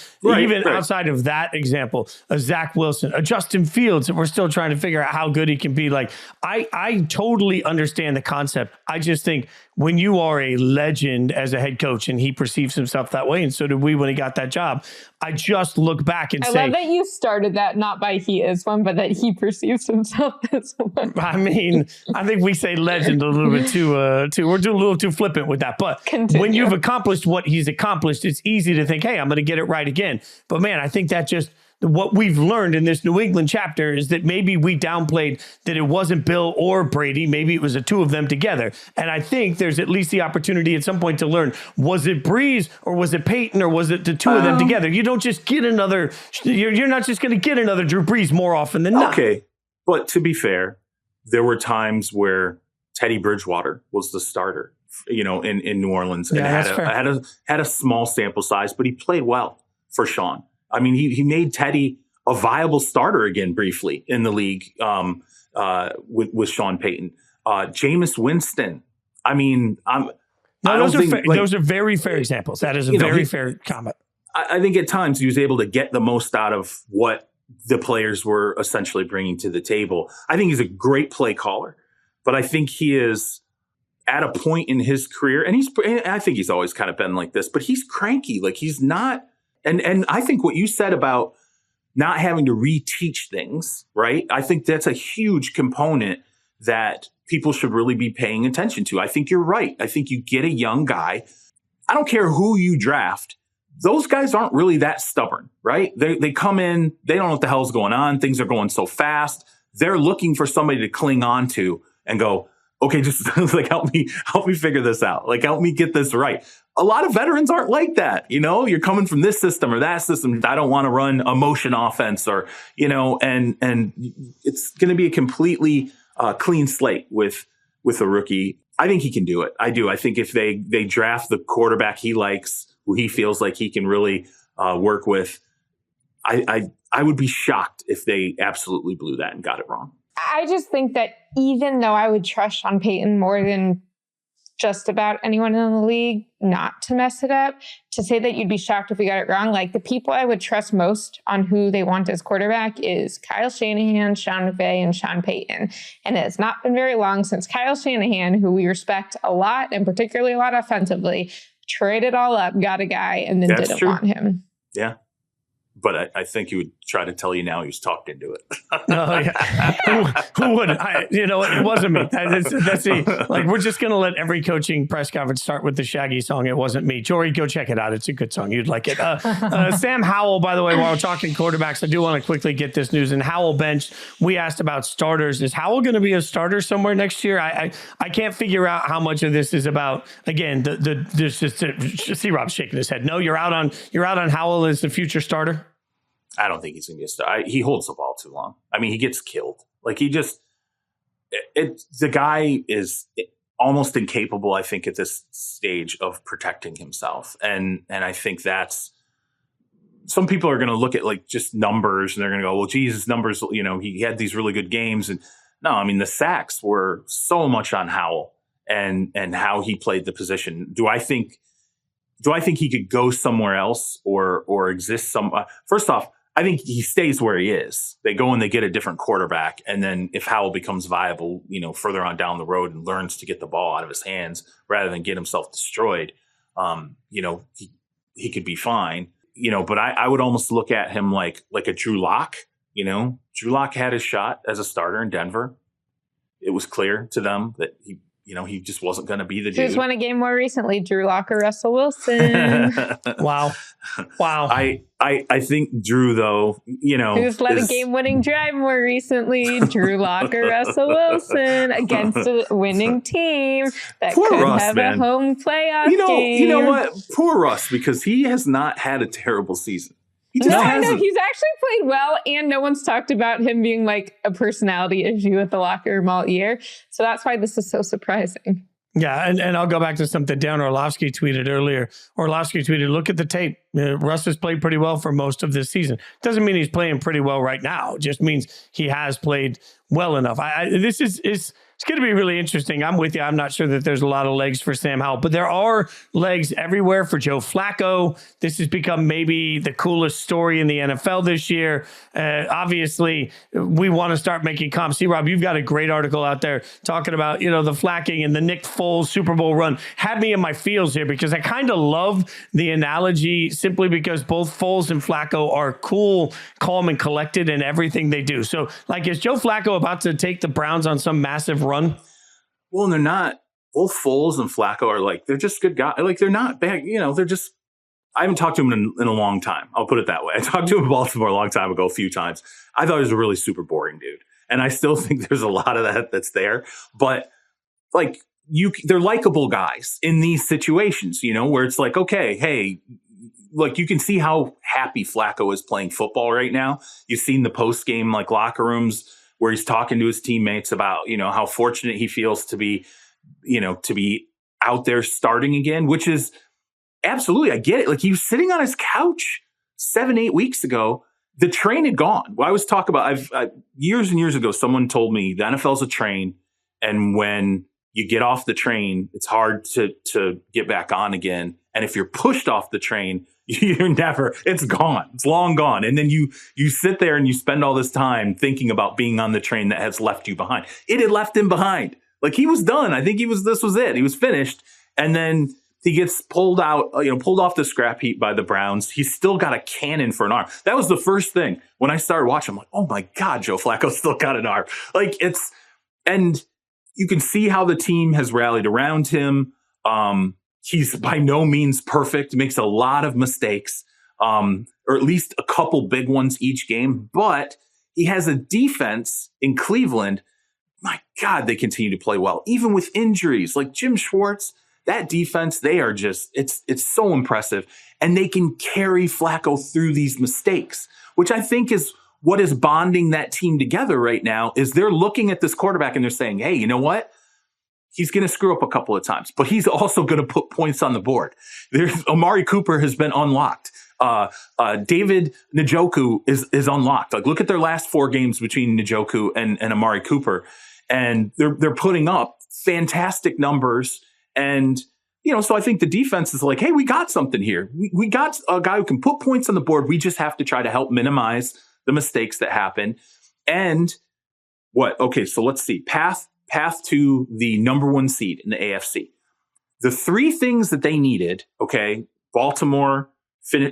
outside of that example, a Zach Wilson, a Justin Fields, that we're still trying to figure out how good he can be. Like, I totally understand the concept. I just think when you are a legend as a head coach, and he perceives himself that way, and so did we when he got that job, I just look back and say, I love that you started that not by he is one, but that he perceives himself as one. I mean, I think we say legend a little bit too we're doing a little too flippant with that. But when you've accomplished what he's accomplished, it's easy to think, hey, I'm going to get it right again. But man, I think that just what we've learned in this New England chapter is that maybe we downplayed that it wasn't Bill or Brady. Maybe it was the two of them together. And I think there's at least the opportunity at some point to learn, was it Breeze or was it Peyton or was it the two of them together? You don't just get you're not just going to get another Drew Brees more often than not. Okay. But to be fair, there were times where Teddy Bridgewater was the starter, in New Orleans, and had a small sample size, but he played well for Sean. I mean, he made Teddy a viable starter again briefly in the league with Sean Payton. Jameis Winston. I mean, those are very fair examples. That is a very fair comment. I think at times he was able to get the most out of what the players were essentially bringing to the table. I think he's a great play caller, but I think he is at a point in his career, and I think he's always kind of been like this, but he's cranky. Like, he's not. And I think what you said about not having to reteach things, right? I think that's a huge component that people should really be paying attention to. I think you're right. I think you get a young guy. I don't care who you draft. Those guys aren't really that stubborn, right? They come in, they don't know what the hell's going on. Things are going so fast. They're looking for somebody to cling on to and go, okay, just like help me figure this out. Like, help me get this right. A lot of veterans aren't like that. You're coming from this system or that system. I don't want to run a motion offense and it's going to be a completely clean slate with a rookie. I think he can do it. I do. I think if they draft the quarterback he likes, who he feels like he can really work with, I would be shocked if they absolutely blew that and got it wrong. I just think that even though I would trust Sean Payton more than just about anyone in the league not to mess it up, to say that you'd be shocked if we got it wrong, like, the people I would trust most on who they want as quarterback is Kyle Shanahan, Sean McVay, and Sean Payton. And it has not been very long since Kyle Shanahan, who we respect a lot, and particularly a lot offensively, traded all up, got a guy, and then didn't want him. Yeah. But I think he would try to tell you now he was talked into it. Oh, yeah. Who wouldn't? It wasn't me. That's like, we're just going to let every coaching press conference start with the Shaggy song. It wasn't me. Jori, go check it out. It's a good song. You'd like it. Sam Howell, by the way, while we're talking quarterbacks, I do want to quickly get this news. And Howell benched. We asked about starters. Is Howell going to be a starter somewhere next year? I can't figure out how much of this is about, again, see Rob shaking his head. No, you're out on Howell as the future starter. I don't think he's going to be a star. He holds the ball too long. I mean, he gets killed. Like, the guy is almost incapable, I think, at this stage of protecting himself. And I think that's, some people are going to look at like just numbers and they're going to go, well, geez, his numbers, he had these really good games. And no, I mean, the sacks were so much on Howell and how he played the position. Do I think he could go somewhere else or exist first off, I think he stays where he is. They go and they get a different quarterback. And then if Howell becomes viable, further on down the road and learns to get the ball out of his hands rather than get himself destroyed, he could be fine. But I would almost look at him like a Drew Lock, Drew Lock had his shot as a starter in Denver. It was clear to them that he just wasn't going to be the dude. Who's won a game more recently, Drew Lock or Russell Wilson? Wow. I think Drew, though, who's led a game-winning drive more recently, Drew Lock or Russell Wilson, against a winning team that Poor could Russ, have man. a home playoff game. You know what? Poor Russ, because he has not had a terrible season. He just I know. hasn't. He's actually played well, and no one's talked about him being like a personality issue with the locker room all year. So that's why this is so surprising. Yeah, and I'll go back to something Dan Orlovsky tweeted earlier. Orlovsky tweeted, look at the tape. Russ has played pretty well for most of this season. Doesn't mean he's playing pretty well right now. It just means he has played well enough. It's going to be really interesting. I'm with you. I'm not sure that there's a lot of legs for Sam Howell, but there are legs everywhere for Joe Flacco. This has become maybe the coolest story in the NFL this year. Obviously, we want to start making comps. See, Rob, you've got a great article out there talking about, the flacking and the Nick Foles Super Bowl run. Had me in my feels here because I kind of love the analogy simply because both Foles and Flacco are cool, calm, and collected in everything they do. So, is Joe Flacco about to take the Browns on some massive run? Well, and they're not. Both Foles and Flacco are they're just good guys. They're not bad. They're just. I haven't talked to him in a long time. I'll put it that way. I talked to him in Baltimore a long time ago, a few times. I thought he was a really super boring dude, and I still think there's a lot of that's there. But they're likable guys in these situations. Where it's okay, hey. You can see how happy Flacco is playing football right now. You've seen the post-game locker rooms where he's talking to his teammates about, how fortunate he feels to be out there starting again, which is absolutely, I get it. He was sitting on his couch 7-8 weeks ago. The train had gone. Well, I was talking about, years and years ago, someone told me the NFL's a train. And when you get off the train, it's hard to get back on again. And if you're pushed off the train, it's gone. It's long gone. And then you sit there and you spend all this time thinking about being on the train that has left you behind. It had left him behind. He was done. I think this was it. He was finished. And then he gets pulled off the scrap heap by the Browns. He's still got a cannon for an arm. That was the first thing when I started watching. I'm like, oh my God, Joe Flacco still got an arm. And you can see how the team has rallied around him. He's by no means perfect, makes a lot of mistakes, or at least a couple big ones each game. But he has a defense in Cleveland. My God, they continue to play well, even with injuries. Jim Schwartz, that defense, they are just, it's so impressive. And they can carry Flacco through these mistakes, which I think is what is bonding that team together right now. Is they're looking at this quarterback and they're saying, hey, you know what? He's going to screw up a couple of times, but he's also going to put points on the board. Amari Cooper has been unlocked. David Njoku is unlocked. Look at their last 4 games between Njoku and Amari Cooper, and they're putting up fantastic numbers. And so I think the defense is hey, we got something here. We got a guy who can put points on the board. We just have to try to help minimize the mistakes that happen. And what? Okay, so let's see. Path to the number 1 seed in the AFC. The 3 things that they needed, okay, Baltimore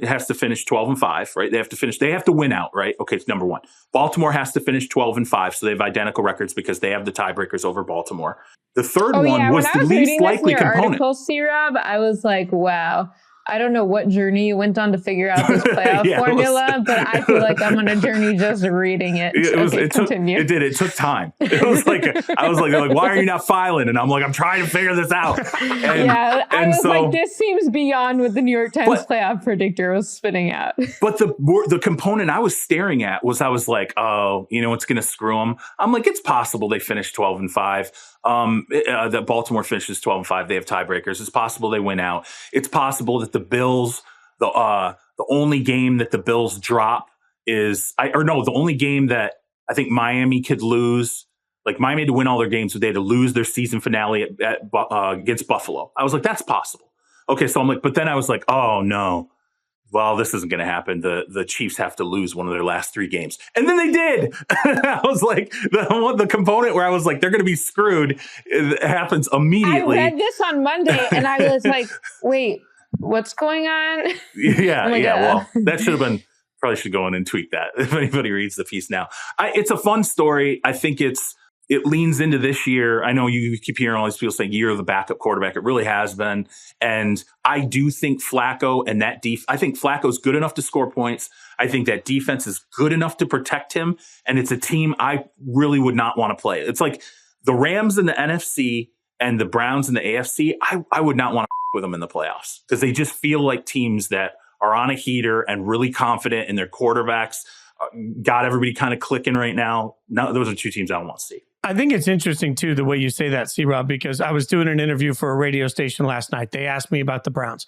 has to finish 12-5, right? They have to win out, right? Okay, it's number 1. Baltimore has to finish 12-5, so they have identical records because they have the tiebreakers over Baltimore. The third one was the least likely component. Article, C-Rob, I was like, wow. I don't know what journey you went on to figure out this playoff formula, but I feel like I'm on a journey just reading it. Continue. It took time. It was I was like, why are you not filing? And I'm like, I'm trying to figure this out. I was like, this seems beyond what the New York Times playoff predictor was spitting out. But the component I was staring at was, I was like, oh, it's going to screw them. I'm like, it's possible they finish 12-5. That Baltimore finishes 12-5. They have tiebreakers. It's possible they win out. It's possible that the Bills, the only game that the Bills drop the only game that I think Miami could lose. Miami had to win all their games, so they had to lose their season finale against Buffalo. I was like, that's possible. Okay, so I'm like, but then I was like, oh no. Well, this isn't going to happen. The Chiefs have to lose one of their last 3 games. And then they did. I was like, the component where I was like, they're going to be screwed, it happens immediately. I read this on Monday and I was like, wait, what's going on? Yeah. Well, that should have been Probably should go in and tweet that if anybody reads the piece now. It's a fun story. I think it leans into this year. I know you keep hearing all these people saying year of the backup quarterback. It really has been. And I do think Flacco and that I think Flacco's good enough to score points. I think that defense is good enough to protect him. And it's a team I really would not want to play. It's like the Rams in the NFC and the Browns in the AFC. I would not want to with them in the playoffs because they just feel like teams that are on a heater and really confident in their quarterbacks. Got everybody kind of clicking right now. No, those are two teams I don't want to see. I think it's interesting, too, the way you say that, C-Rob, because I was doing an interview for a radio station last night. They asked me about the Browns.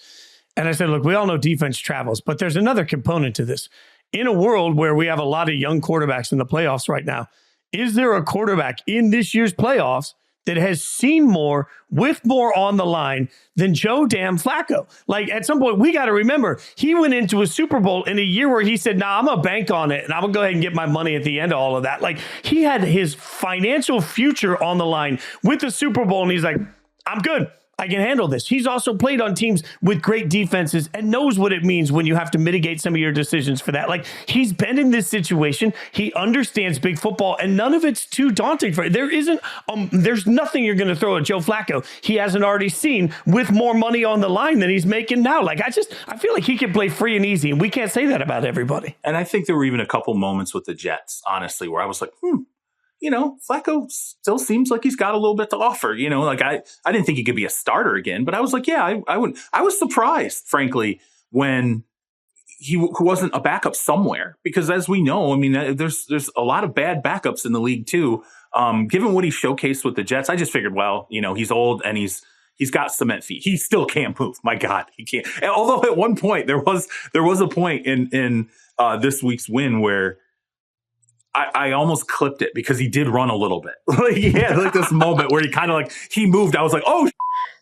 And I said, look, we all know defense travels, but there's another component to this. In a world where we have a lot of young quarterbacks in the playoffs right now, is there a quarterback in this year's playoffs that has seen more with more on the line than Joe damn Flacco? Like, at some point, we got to remember, he went into a Super Bowl in a year where he said, nah, I'm going to bank on it, and I'm going to go ahead and get my money at the end of all of that. Like, he had his financial future on the line with the Super Bowl, and he's like, I'm good. I can handle this. He's also played on teams with great defenses and knows what it means when you have to mitigate some of your decisions for that. Like, he's been in this situation. He understands big football, and none of it's too daunting for him. There's nothing you're going to throw at Joe Flacco he hasn't already seen with more money on the line than he's making now. Like, I feel like he can play free and easy, and we can't say that about everybody. And I think there were even a couple moments with the Jets, honestly, where I was like, Flacco still seems like he's got a little bit to offer. Like I didn't think he could be a starter again, but I was like, yeah, I wouldn't. I was surprised, frankly, when he wasn't a backup somewhere, because as we know, I mean, there's a lot of bad backups in the league too. Given what he showcased with the Jets, I just figured, well, he's old and he's got cement feet. He still can't move. My God, he can't. And although at one point there was a point in this week's win where I almost clipped it because he did run a little bit. Like he had like this moment where he kind of like he moved. I was like, oh,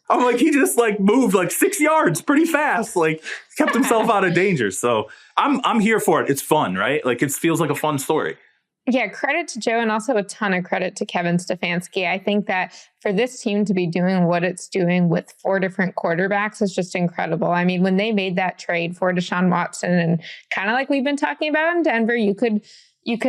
I'm like, he just like moved like 6 yards pretty fast, like kept himself out of danger. So I'm here for it. It's fun, right? Like it feels like a fun story. Yeah, credit to Joe and also a ton of credit to Kevin Stefanski. I think that for this team to be doing what it's doing with 4 different quarterbacks is just incredible. I mean, when they made that trade for Deshaun Watson, and kind of like we've been talking about in Denver, you could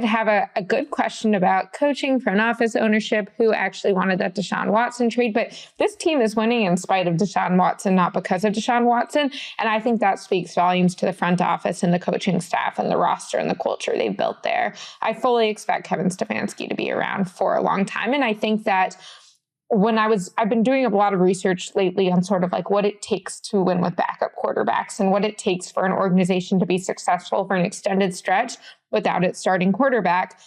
have a good question about coaching, front office ownership, who actually wanted that Deshaun Watson trade. But this team is winning in spite of Deshaun Watson, not because of Deshaun Watson. And I think that speaks volumes to the front office and the coaching staff and the roster and the culture they've built there. I fully expect Kevin Stefanski to be around for a long time. And I think that I've been doing a lot of research lately on sort of like what it takes to win with backup quarterbacks and what it takes for an organization to be successful for an extended stretch without its starting quarterback.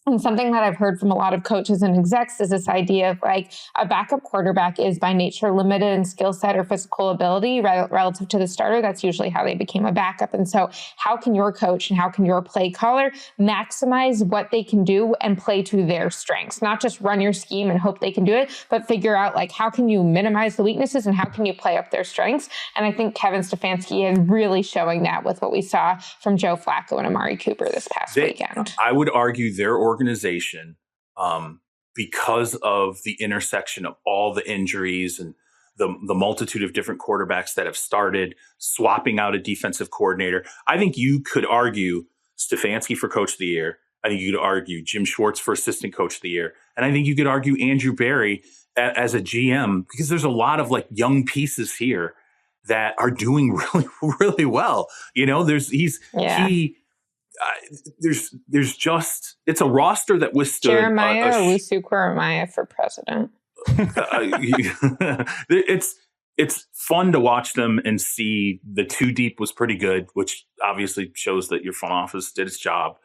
And something that I've heard from a lot of coaches and execs is this idea of like a backup quarterback is by nature limited in skill set or physical ability relative to the starter. That's usually how they became a backup. And so how can your coach and how can your play caller maximize what they can do and play to their strengths? Not just run your scheme and hope they can do it, but figure out like how can you minimize the weaknesses and how can you play up their strengths? And I think Kevin Stefanski is really showing that with what we saw from Joe Flacco and Amari Cooper this past weekend. I would argue their organization, because of the intersection of all the injuries and the multitude of different quarterbacks that have started, swapping out a defensive coordinator. I think you could argue Stefanski for coach of the year. I think you could argue Jim Schwartz for assistant coach of the year. And I think you could argue Andrew Berry as a GM, because there's a lot of like young pieces here that are doing really, really well. There's just, it's a roster that withstood Jeremiah Owusu Koramoah for president. It's fun to watch them and see the 2 deep was pretty good, which obviously shows that your front office did its job.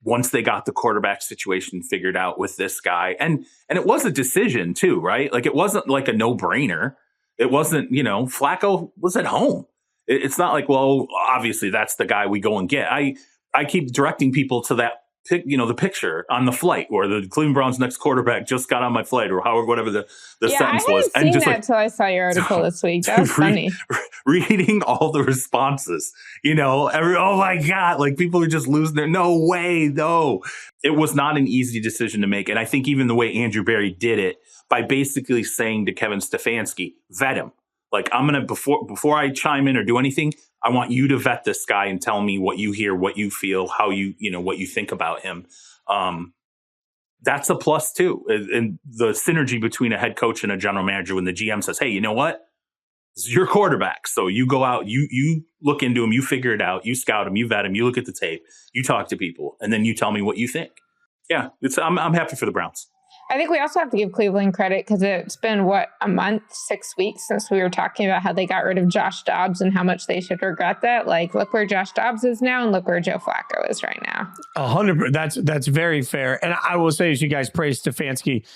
Once they got the quarterback situation figured out with this guy, and it was a decision too, right? Like it wasn't like a no-brainer. It wasn't, Flacco was at home. It's not like, well, obviously that's the guy we go and get. I keep directing people to that, the picture on the flight where the Cleveland Browns next quarterback just got on my flight, or however, whatever the sentence was. I hadn't seen that until I saw your article this week. That was funny. Reading all the responses, oh my God, like people are just losing their, no way, no. It was not an easy decision to make. And I think even the way Andrew Berry did it by basically saying to Kevin Stefanski, vet him. Like I'm going to, before I chime in or do anything, I want you to vet this guy and tell me what you hear, what you feel, how what you think about him. That's a plus too. And the synergy between a head coach and a general manager when the GM says, hey, you know what? This is your quarterback. So you go out, you look into him, you figure it out, you scout him, you vet him, you look at the tape, you talk to people, and then you tell me what you think. Yeah, I'm happy for the Browns. I think we also have to give Cleveland credit because it's been, a month, 6 weeks since we were talking about how they got rid of Josh Dobbs and how much they should regret that. Like, look where Josh Dobbs is now and look where Joe Flacco is right now. 100%. That's very fair. And I will say, as you guys praised Stefanski,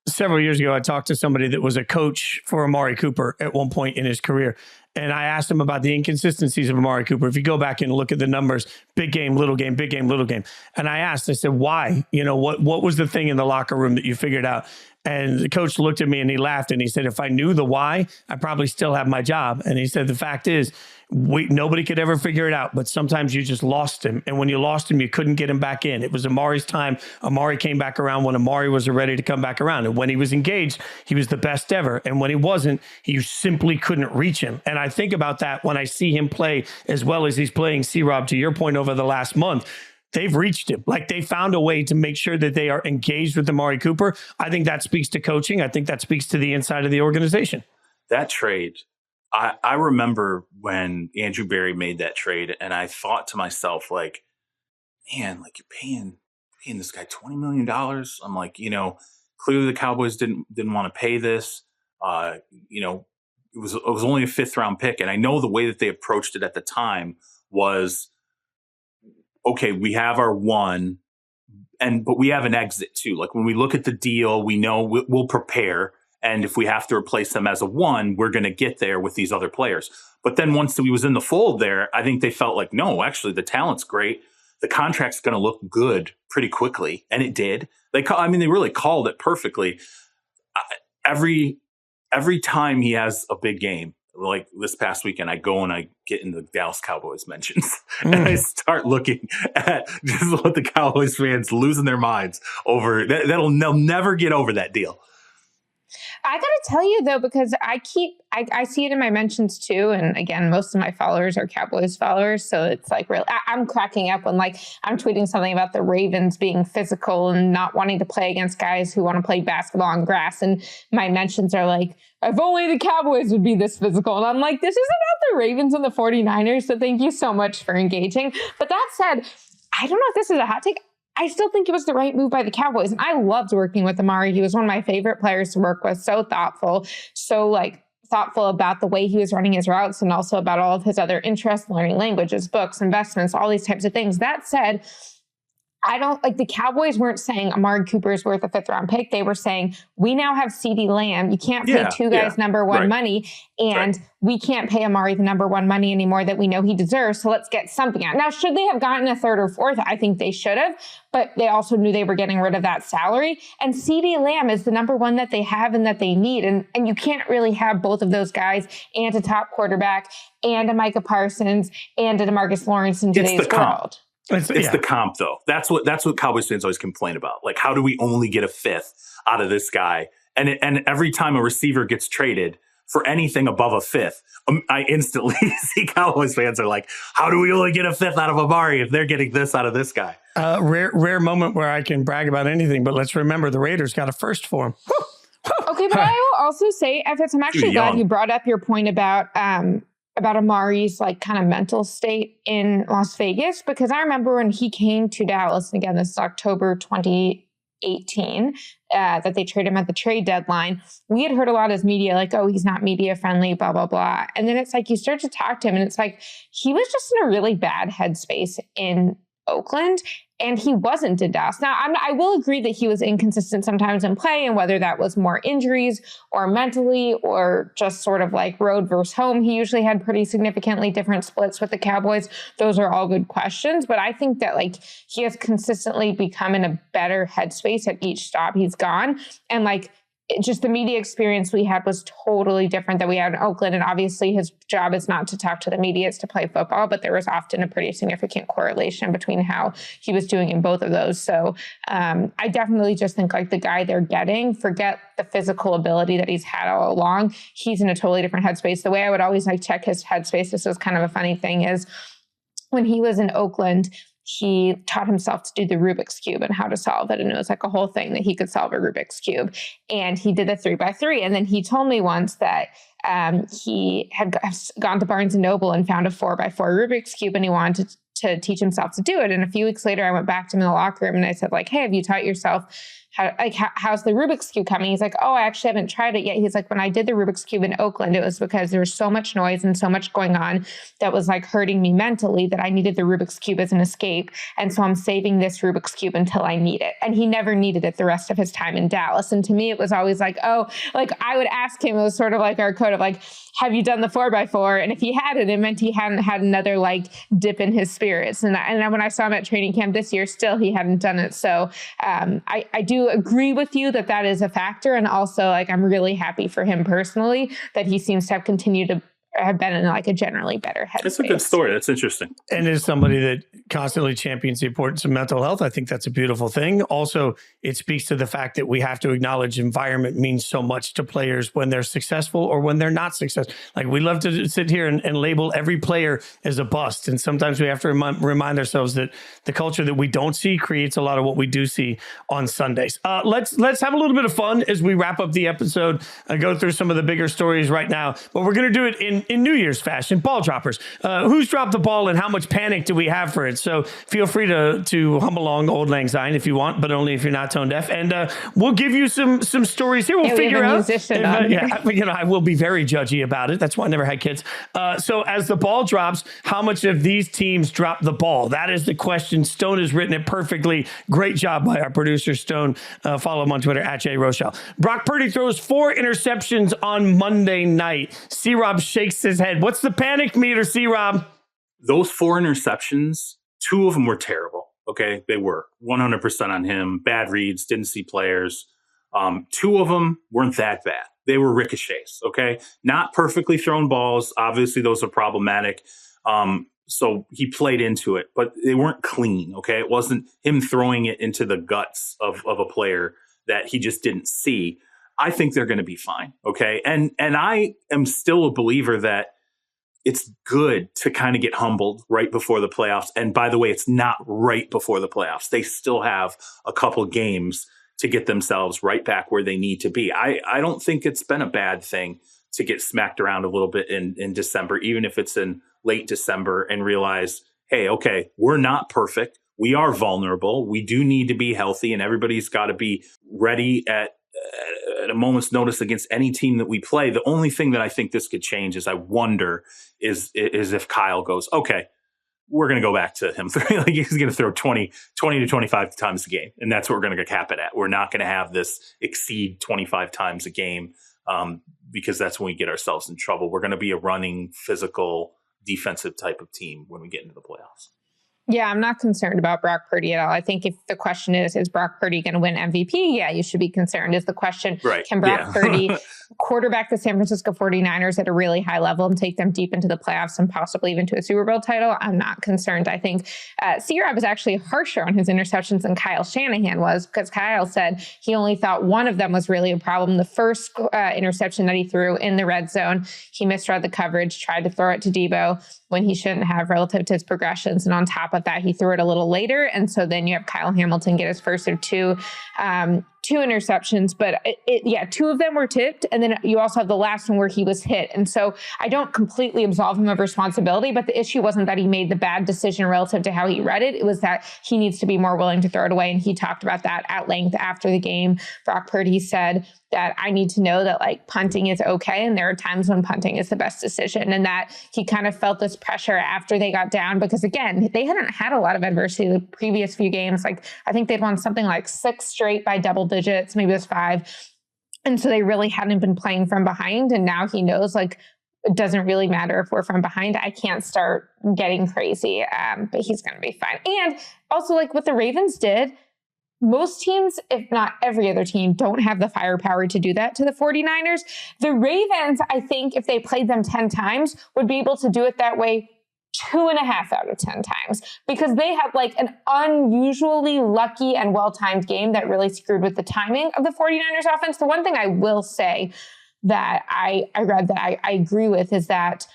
several years ago, I talked to somebody that was a coach for Amari Cooper at one point in his career. And I asked him about the inconsistencies of Amari Cooper. If you go back and look at the numbers, big game, little game, big game, little game. And I said, why? What was the thing in the locker room that you figured out? And the coach looked at me and he laughed and he said, if I knew the why, I probably still have my job. And he said, the fact is, nobody could ever figure it out, but sometimes you just lost him. And when you lost him, you couldn't get him back in. It was Amari's time. Amari came back around when Amari was ready to come back around. And when he was engaged, he was the best ever. And when he wasn't, you simply couldn't reach him. And I think about that when I see him play as well as he's playing, C-Rob, to your point, over the last month. They've reached him. Like, they found a way to make sure that they are engaged with Amari Cooper. I think that speaks to coaching. I think that speaks to the inside of the organization. That trade, I remember when Andrew Berry made that trade, and I thought to myself, like, man, like, you're paying this guy $20 million. I'm like, clearly the Cowboys didn't want to pay this. It was only a 5th round pick. And I know the way that they approached it at the time was, okay, we have our one, but we have an exit too. Like, when we look at the deal, we know we'll prepare. And if we have to replace them as a one, we're going to get there with these other players. But then once he was in the fold there, I think they felt like, no, actually the talent's great. The contract's going to look good pretty quickly. And it did. They really called it perfectly. Every time he has a big game, like this past weekend, I go and I get in the Dallas Cowboys mentions and I start looking at just what the Cowboys fans losing their minds over. They'll never get over that deal. I got to tell you, though, because I see it in my mentions, too. And again, most of my followers are Cowboys followers. So it's like, really, I'm cracking up when I'm tweeting something about the Ravens being physical and not wanting to play against guys who want to play basketball on grass. And my mentions are like, if only the Cowboys would be this physical. And I'm like, this is about the Ravens and the 49ers. So thank you so much for engaging. But that said, I don't know if this is a hot take. I still think it was the right move by the Cowboys. And I loved working with Amari. He was one of my favorite players to work with. So thoughtful, thoughtful about the way he was running his routes and also about all of his other interests, learning languages, books, investments, all these types of things. That said, the Cowboys weren't saying Amari Cooper is worth a 5th round pick. They were saying, we now have CeeDee Lamb. You can't pay two guys number one money, and we can't pay Amari the number one money anymore that we know he deserves. So let's get something out. Now, should they have gotten a 3rd or 4th? I think they should have, but they also knew they were getting rid of that salary. And CeeDee Lamb is the number one that they have and that they need. And you can't really have both of those guys and a top quarterback and a Micah Parsons and a DeMarcus Lawrence in today's world. It's the comp, though. That's what Cowboys fans always complain about. Like, how do we only get a 5th out of this guy? And every time a receiver gets traded for anything above a 5th, I instantly see Cowboys fans are like, how do we only get a 5th out of Amari if they're getting this out of this guy? Rare moment where I can brag about anything, but let's remember the Raiders got a 1st for him. Okay, but I will also say, Fitz, I'm actually glad you brought up your point about Amari's kind of mental state in Las Vegas, because I remember when he came to Dallas, and again, this is October 2018, that they traded him at the trade deadline. We had heard a lot as media, like, oh, he's not media friendly, blah, blah, blah. And then it's like, you start to talk to him and it's like, he was just in a really bad headspace in Oakland, and he wasn't in Dallas. Now, I will agree that he was inconsistent sometimes in play, and whether that was more injuries or mentally or just sort of like road versus home. He usually had pretty significantly different splits with the Cowboys. Those are all good questions, but I think that he has consistently become in a better headspace at each stop he's gone. And just the media experience we had was totally different than we had in Oakland. And obviously his job is not to talk to the media, it's to play football, but there was often a pretty significant correlation between how he was doing in both of those. So I definitely just think like the guy they're getting, forget the physical ability that he's had all along. He's in a totally different headspace. The way I would always like check his headspace, this was kind of a funny thing, is when he was in Oakland, he taught himself to do the Rubik's Cube and how to solve it. And it was like a whole thing that he could solve a Rubik's Cube. And he did a 3x3. And then he told me once that he had gone to Barnes & Noble and found a 4x4 Rubik's Cube, and he wanted to teach himself to do it. And a few weeks later, I went back to him in the locker room and I said, like, hey, have you taught yourself how's the Rubik's Cube coming? He's like, oh, I actually haven't tried it yet. He's like, when I did the Rubik's Cube in Oakland, it was because there was so much noise and so much going on that was like hurting me mentally that I needed the Rubik's Cube as an escape. And so I'm saving this Rubik's Cube until I need it. And he never needed it the rest of his time in Dallas. And to me, it was always like, oh, like I would ask him, it was sort of like our code of like, have you done the 4x4? And if he hadn't, it meant he hadn't had another like dip in his spirits. And then when I saw him at training camp this year, still he hadn't done it. So I do agree with you that is a factor. And also like, I'm really happy for him personally that he seems to have continued to have been in like a generally better headspace. It's a good story. That's interesting. And as somebody that constantly champions the importance of mental health, I think that's a beautiful thing. Also, it speaks to the fact that we have to acknowledge environment means so much to players when they're successful or when they're not successful. Like we love to sit here and label every player as a bust. And sometimes we have to remind ourselves that the culture that we don't see creates a lot of what we do see on Sundays. Let's have a little bit of fun as we wrap up the episode and go through some of the bigger stories right now. But we're going to do it in New Year's fashion. Ball droppers. Who's dropped the ball and how much panic do we have for it? So feel free to hum along Old Lang Syne if you want, but only if you're not tone deaf. And we'll give you some stories here. We'll figure out. I will be very judgy about it. That's why I never had kids. So as the ball drops, how much of these teams drop the ball? That is the question. Stone has written it perfectly. Great job by our producer, Stone. Follow him on Twitter at @JRochelle. Brock Purdy throws 4 interceptions on Monday night. C-Rob shakes his head. What's the panic meter, C-Rob? Those 4 interceptions, 2 of them were terrible. Okay, they were 100% on him. Bad reads, didn't see players. 2 of them weren't that bad. They were ricochets. Okay, not perfectly thrown balls. Obviously, those are problematic. So he played into it, but they weren't clean. Okay, it wasn't him throwing it into the guts of a player that he just didn't see. I think they're going to be fine. Okay, and I am still a believer that it's good to kind of get humbled right before the playoffs. And by the way, it's not right before the playoffs. They still have a couple games to get themselves right back where they need to be. I don't think it's been a bad thing to get smacked around a little bit in December, even if it's in late December, and realize, hey, okay, we're not perfect. We are vulnerable. We do need to be healthy, and everybody's got to be ready at a moment's notice against any team that we play. The only thing that I think this could change is I wonder is if Kyle goes, okay, we're going to go back to him. Like he's going to throw 20 to 25 times a game. And that's what we're going to cap it at. We're not going to have this exceed 25 times a game because that's when we get ourselves in trouble. We're going to be a running, physical, defensive type of team when we get into the playoffs. Yeah, I'm not concerned about Brock Purdy at all. I think if the question is Brock Purdy going to win MVP? Yeah, you should be concerned. Is the question, right. Can Brock Purdy quarterback the San Francisco 49ers at a really high level and take them deep into the playoffs and possibly even to a Super Bowl title? I'm not concerned. I think C-Rob is actually harsher on his interceptions than Kyle Shanahan was, because Kyle said he only thought one of them was really a problem. The first interception that he threw in the red zone, he misread the coverage, tried to throw it to Debo when he shouldn't have relative to his progressions. And on top of that, he threw it a little later. And so then you have Kyle Hamilton get his first of two interceptions, but 2 of them were tipped. And then you also have the last one where he was hit. And so I don't completely absolve him of responsibility, but the issue wasn't that he made the bad decision relative to how he read it. It was that he needs to be more willing to throw it away. And he talked about that at length after the game. Brock Purdy said that I need to know that like punting is okay. And there are times when punting is the best decision, and that he kind of felt this pressure after they got down, because again, they hadn't had a lot of adversity the previous few games. Like I think they'd won something like 6 straight by double digits, maybe it was 5. And so they really hadn't been playing from behind. And now he knows like, it doesn't really matter if we're from behind. I can't start getting crazy, but he's going to be fine. And also like what the Ravens did most teams, if not every other team, don't have the firepower to do that to the 49ers. The Ravens, I think, if they played them 10 times, would be able to do it that way 2.5 out of 10 times, because they had like an unusually lucky and well-timed game that really screwed with the timing of the 49ers offense. The one thing I will say that I read that I agree with is that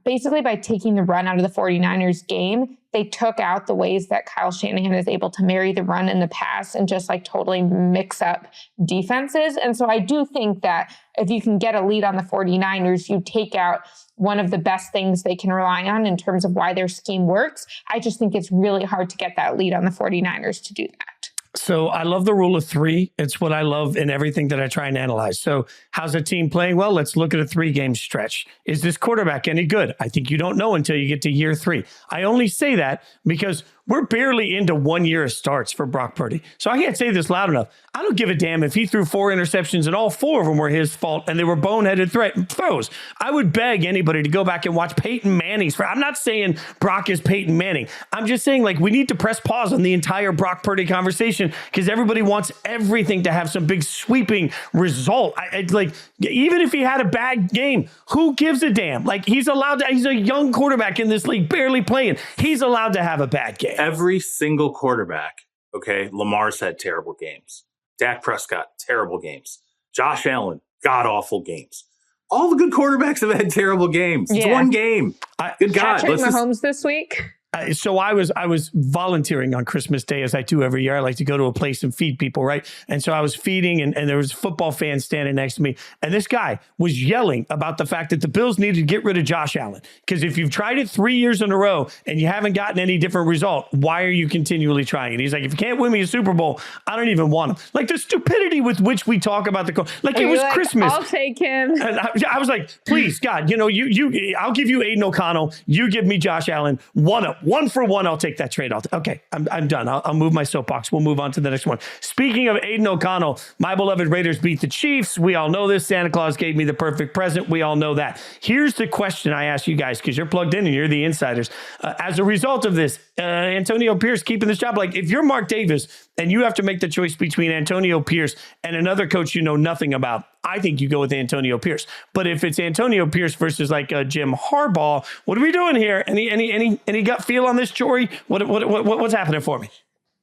basically by taking the run out of the 49ers game, they took out the ways that Kyle Shanahan is able to marry the run and the pass and just like totally mix up defenses. And so I do think that if you can get a lead on the 49ers, you take out one of the best things they can rely on in terms of why their scheme works. I just think it's really hard to get that lead on the 49ers to do that. So I love the rule of 3. It's what I love in everything that I try and analyze. So how's a team playing? Well, let's look at a 3-game stretch. Is this quarterback any good? I think you don't know until you get to year 3. I only say that because we're barely into 1 year of starts for Brock Purdy. So I can't say this loud enough. I don't give a damn if he threw 4 interceptions and all 4 of them were his fault and they were boneheaded throws. I would beg anybody to go back and watch Peyton Manning's. I'm not saying Brock is Peyton Manning. I'm just saying like we need to press pause on the entire Brock Purdy conversation because everybody wants everything to have some big sweeping result. Like even if he had a bad game, who gives a damn? Like he's allowed to, he's a young quarterback in this league, barely playing. He's allowed to have a bad game. Every single quarterback, okay, Lamar's had terrible games. Dak Prescott, terrible games. Josh Allen, god-awful games. All the good quarterbacks have had terrible games. It's one game. Good God. Patrick Mahomes this week. So I was volunteering on Christmas Day, as I do every year. I like to go to a place and feed people, right? And so I was feeding, and there was a football fan standing next to me. And this guy was yelling about the fact that the Bills needed to get rid of Josh Allen. Because if you've tried it 3 years in a row and you haven't gotten any different result, why are you continually trying it? He's like, if you can't win me a Super Bowl, I don't even want him. Like the stupidity with which we talk about like it was like, Christmas. I'll take him. And I was like, please, God, you I'll give you Aiden O'Connell. You give me Josh Allen. 1 for 1, I'll take that trade. Okay, I'm done. I'll move my soapbox. We'll move on to the next one. Speaking of Aiden O'Connell, my beloved Raiders beat the Chiefs. We all know this. Santa Claus gave me the perfect present. We all know that. Here's the question I ask you guys, because you're plugged in and you're the insiders. As a result of this, Antonio Pierce keeping this job, like if you're Mark Davis and you have to make the choice between Antonio Pierce and another coach you know nothing about, I think you go with Antonio Pierce. But if it's Antonio Pierce versus like Jim Harbaugh, what are we doing here? Any gut feel on this, Jori? What's happening for me?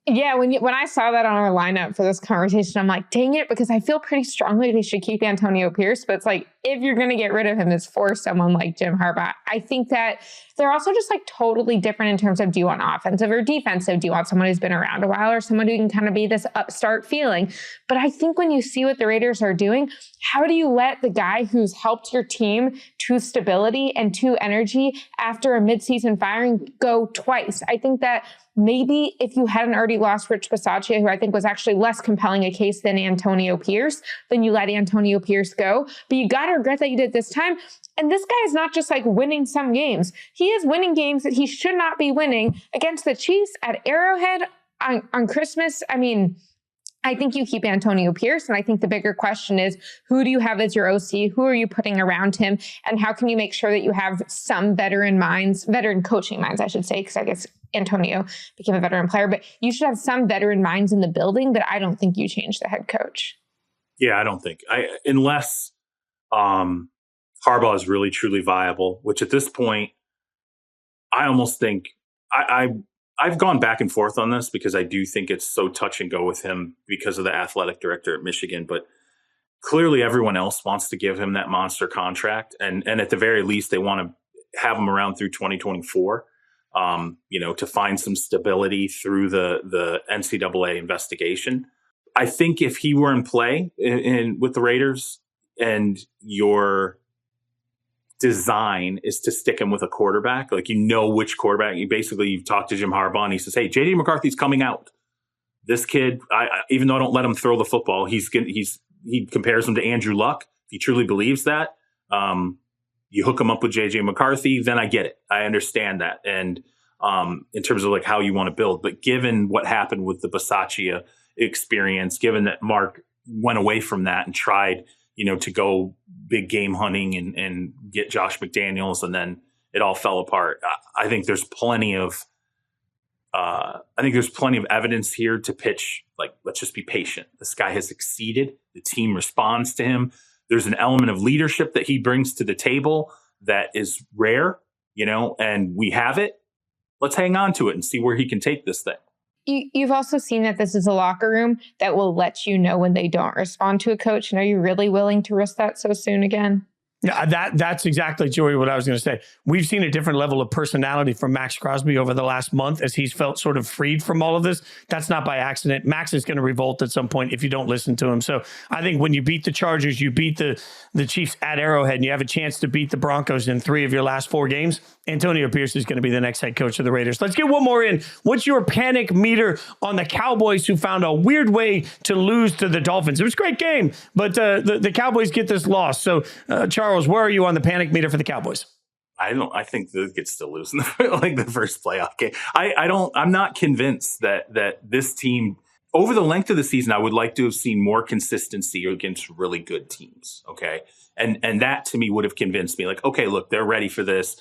Yeah, when I saw that on our lineup for this conversation, I'm like, dang it, because I feel pretty strongly they should keep Antonio Pierce. But it's like, if you're going to get rid of him, it's for someone like Jim Harbaugh. I think that they're also just like totally different in terms of, do you want offensive or defensive? Do you want someone who's been around a while or someone who can kind of be this upstart feeling? But I think when you see what the Raiders are doing, how do you let the guy who's helped your team to stability and to energy after a midseason firing go twice? I think that maybe if you hadn't already lost Rich Bisaccia, who I think was actually less compelling a case than Antonio Pierce, then you let Antonio Pierce go. But you got to regret that you did this time. And this guy is not just like winning some games. He is winning games that he should not be winning against the Chiefs at Arrowhead on Christmas. I mean, I think you keep Antonio Pierce. And I think the bigger question is, who do you have as your OC? Who are you putting around him? And how can you make sure that you have some veteran coaching minds, I should say, because I guess Antonio became a veteran player, but you should have some veteran minds in the building. But I don't think you change the head coach. Yeah, I don't think unless Harbaugh is really truly viable, which at this point, I almost think I've gone back and forth on this because I do think it's so touch and go with him because of the athletic director at Michigan. But clearly everyone else wants to give him that monster contract. And at the very least, they want to have him around through 2024, to find some stability through the NCAA investigation. I think if he were in play with the Raiders and your design is to stick him with a quarterback, like which quarterback. You've talked to Jim Harbaugh and he says, hey, J.D. McCarthy's coming out. This kid, even though I don't let him throw the football, he compares him to Andrew Luck. If he truly believes that, you hook him up with J.J. McCarthy, then I get it. I understand that. And in terms of like how you want to build, but given what happened with the Bisaccia experience, given that Mark went away from that and tried to go big game hunting and get Josh McDaniels, and then it all fell apart. I think there's plenty of I think there's plenty of evidence here to pitch, like, let's just be patient. This guy has succeeded. The team responds to him. There's an element of leadership that he brings to the table that is rare, and we have it. Let's hang on to it and see where he can take this thing. You've also seen that this is a locker room that will let you know when they don't respond to a coach. And are you really willing to risk that so soon again? Yeah, that's exactly, Jori, what I was going to say. We've seen a different level of personality from Max Crosby over the last month as he's felt sort of freed from all of this. That's not by accident. Max is going to revolt at some point if you don't listen to him. So I think when you beat the Chargers, you beat the Chiefs at Arrowhead, and you have a chance to beat the Broncos in 3 of your last 4 games, Antonio Pierce is going to be the next head coach of the Raiders. Let's get one more in. What's your panic meter on the Cowboys, who found a weird way to lose to the Dolphins? It was a great game, but the Cowboys get this loss. So, Charles, where are you on the panic meter for the Cowboys? I think they could still lose in the first playoff game. I'm not convinced that this team, over the length of the season, I would like to have seen more consistency against really good teams. Okay. And that to me would have convinced me, like, okay, look, they're ready for this.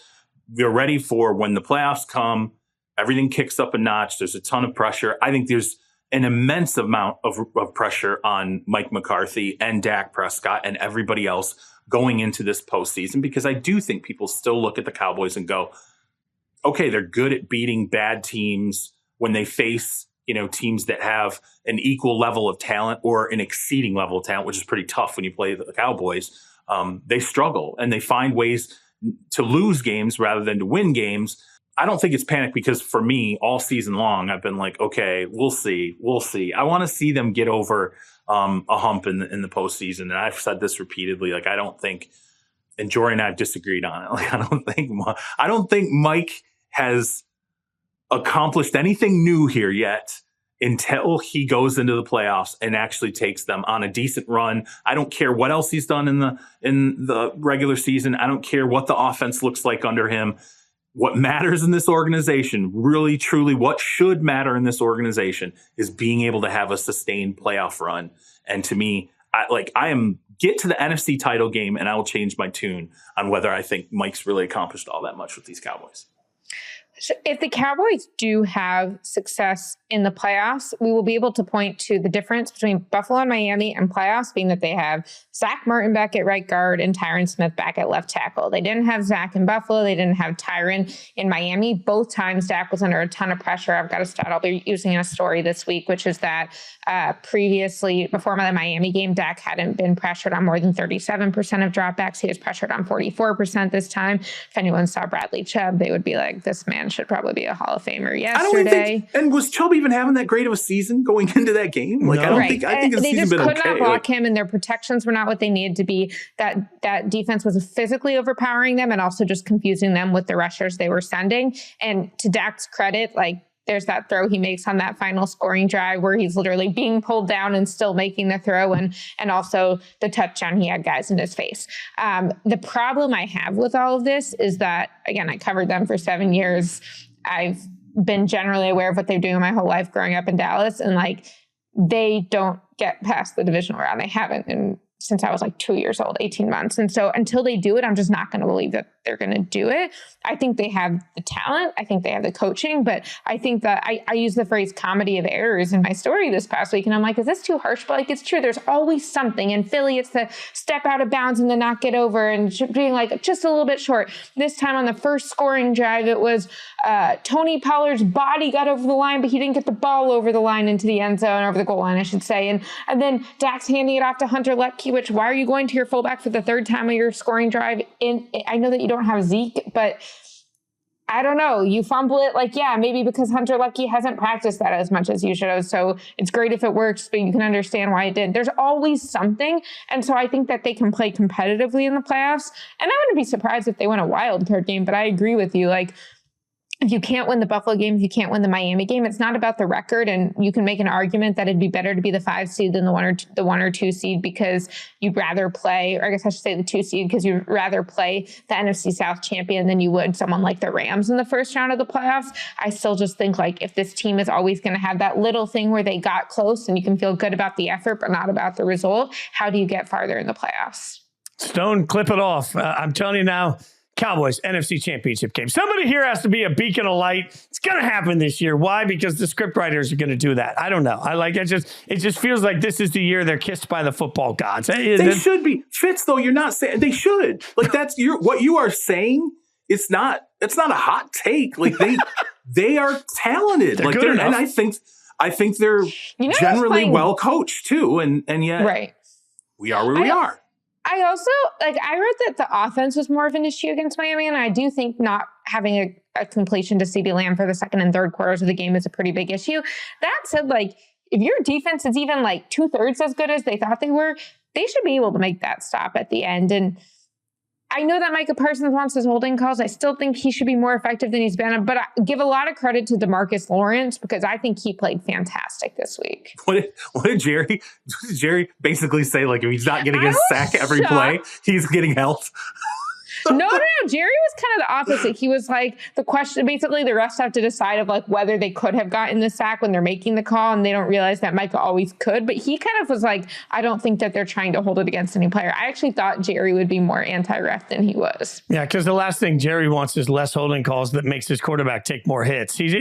They're ready for when the playoffs come, everything kicks up a notch. There's a ton of pressure. I think there's an immense amount of pressure on Mike McCarthy and Dak Prescott and everybody else going into this postseason, because I do think people still look at the Cowboys and go, okay, they're good at beating bad teams when they face, teams that have an equal level of talent or an exceeding level of talent, which is pretty tough when you play the Cowboys. They struggle and they find ways to lose games rather than to win games. I don't think it's panic, because for me, all season long, I've been like, okay, we'll see. I want to see them get over a hump in the postseason. And I've said this repeatedly. Like, I don't think, and Jori and I have disagreed on it. Like, I don't think Mike has accomplished anything new here yet until he goes into the playoffs and actually takes them on a decent run. I don't care what else he's done in the regular season. I don't care what the offense looks like under him. What matters in this organization, really, truly, what should matter in this organization is being able to have a sustained playoff run. And to me, get to the NFC title game and I will change my tune on whether I think Mike's really accomplished all that much with these Cowboys. If the Cowboys do have success in the playoffs, we will be able to point to the difference between Buffalo and Miami and playoffs being that they have Zach Martin back at right guard and Tyron Smith back at left tackle. They didn't have Zach in Buffalo. They didn't have Tyron in Miami. Both times Dak was under a ton of pressure. I've got a stat I'll be using in a story this week, which is that previously, before the Miami game, Dak hadn't been pressured on more than 37% of dropbacks. He was pressured on 44% this time. If anyone saw Bradley Chubb, they would be like, this man should probably be a Hall of Famer yesterday. And was Chubb even having that great of a season going into that game? Like, no. I think his season been okay. They just could not block him, and their protections were not what they needed to be. That defense was physically overpowering them and also just confusing them with the rushers they were sending. And to Dak's credit, there's that throw he makes on that final scoring drive where he's literally being pulled down and still making the throw, and also the touchdown, he had guys in his face. The problem I have with all of this is that, again, I covered them for 7 years. I've been generally aware of what they're doing my whole life growing up in Dallas, and they don't get past the divisional round. They haven't since I was 2 years old, 18 months. And so until they do it, I'm just not going to believe that they're going to do it. I think they have the talent. I think they have the coaching, but I think that I use the phrase comedy of errors in my story this past week. And I'm like, is this too harsh? But it's true. There's always something. In Philly, it's the step out of bounds and then not get over and being just a little bit short. This time on the first scoring drive, it was Tony Pollard's body got over the line, but he didn't get the ball over the line into the end zone, over the goal line, I should say. And then Dak's handing it off to Hunter Lepke, which, why are you going to your fullback for the third time of your scoring drive? I know that you don't have Zeke, but I don't know. You fumble it, maybe because Hunter Lepke hasn't practiced that as much as you should have. So it's great if it works, but you can understand why it did. There's always something. And so I think that they can play competitively in the playoffs. And I wouldn't be surprised if they win a wild card game, but I agree with you. If you can't win the Buffalo game, if you can't win the Miami game, it's not about the record. And you can make an argument that it'd be better to be the 5 seed than the 1 or 2 seed, because you'd rather play, or I guess I should say the 2 seed, because you'd rather play the NFC South champion than you would someone like the Rams in the first round of the playoffs. I still just think if this team is always going to have that little thing where they got close and you can feel good about the effort, but not about the result, how do you get farther in the playoffs? Stone, clip it off. I'm telling you now, Cowboys, NFC Championship game. Somebody here has to be a beacon of light. It's going to happen this year. Why? Because the script writers are going to do that. I don't know. It just feels like this is the year they're kissed by the football gods. They should be. Fitz, though, you're not saying they should. Like, that's what you are saying. It's not a hot take. Like, they are talented. They're good enough. And I think they're generally well coached too. And yet we are where we are. I also, I read that the offense was more of an issue against Miami, and I do think not having a completion to CeeDee Lamb for the second and third quarters of the game is a pretty big issue. That said, if your defense is even 2/3 as good as they thought they were, they should be able to make that stop at the end. And I know that Micah Parsons wants his holding calls. I still think he should be more effective than he's been, but I give a lot of credit to DeMarcus Lawrence because I think he played fantastic this week. What did Jerry basically say? Like, if he's not getting a sack every play, he's getting helped? No. Jerry was kind of the opposite. He was like, the question, basically the refs have to decide of whether they could have gotten the sack when they're making the call, and they don't realize that Micah always could. But he kind of was like, I don't think that they're trying to hold it against any player. I actually thought Jerry would be more anti-ref than he was. Yeah, because the last thing Jerry wants is less holding calls that makes his quarterback take more hits. He's,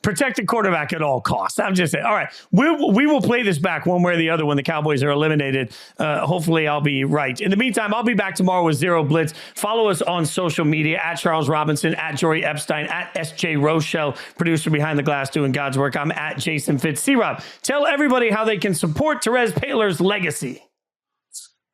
protect the quarterback at all costs. I'm just saying, all right, we will play this back one way or the other when the Cowboys are eliminated. Hopefully I'll be right. In the meantime, I'll be back tomorrow with Zero Blitz. Follow us on social media at Charles Robinson, at Jori Epstein, at SJ Rochelle, producer behind the glass doing God's work. I'm at Jason Fitz. C-Rob, tell everybody how they can support Terez Paylor's legacy.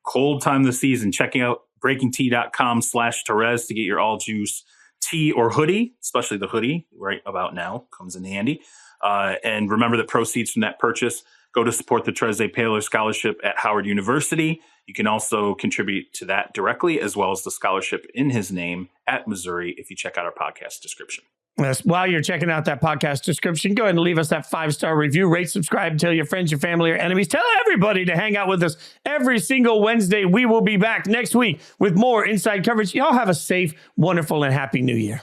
Cold time of the season. Checking out breakingtea.com/Terez to get your all juice tee or hoodie, especially the hoodie right about now comes in handy. And remember that proceeds from that purchase go to support the Terez Paylor Scholarship at Howard University. You can also contribute to that directly, as well as the scholarship in his name at Missouri if you check out our podcast description. Yes. While you're checking out that podcast description, go ahead and leave us that 5-star review, rate, subscribe, tell your friends, your family, your enemies. Tell everybody to hang out with us every single Wednesday. We will be back next week with more inside coverage. Y'all have a safe, wonderful, and happy New Year.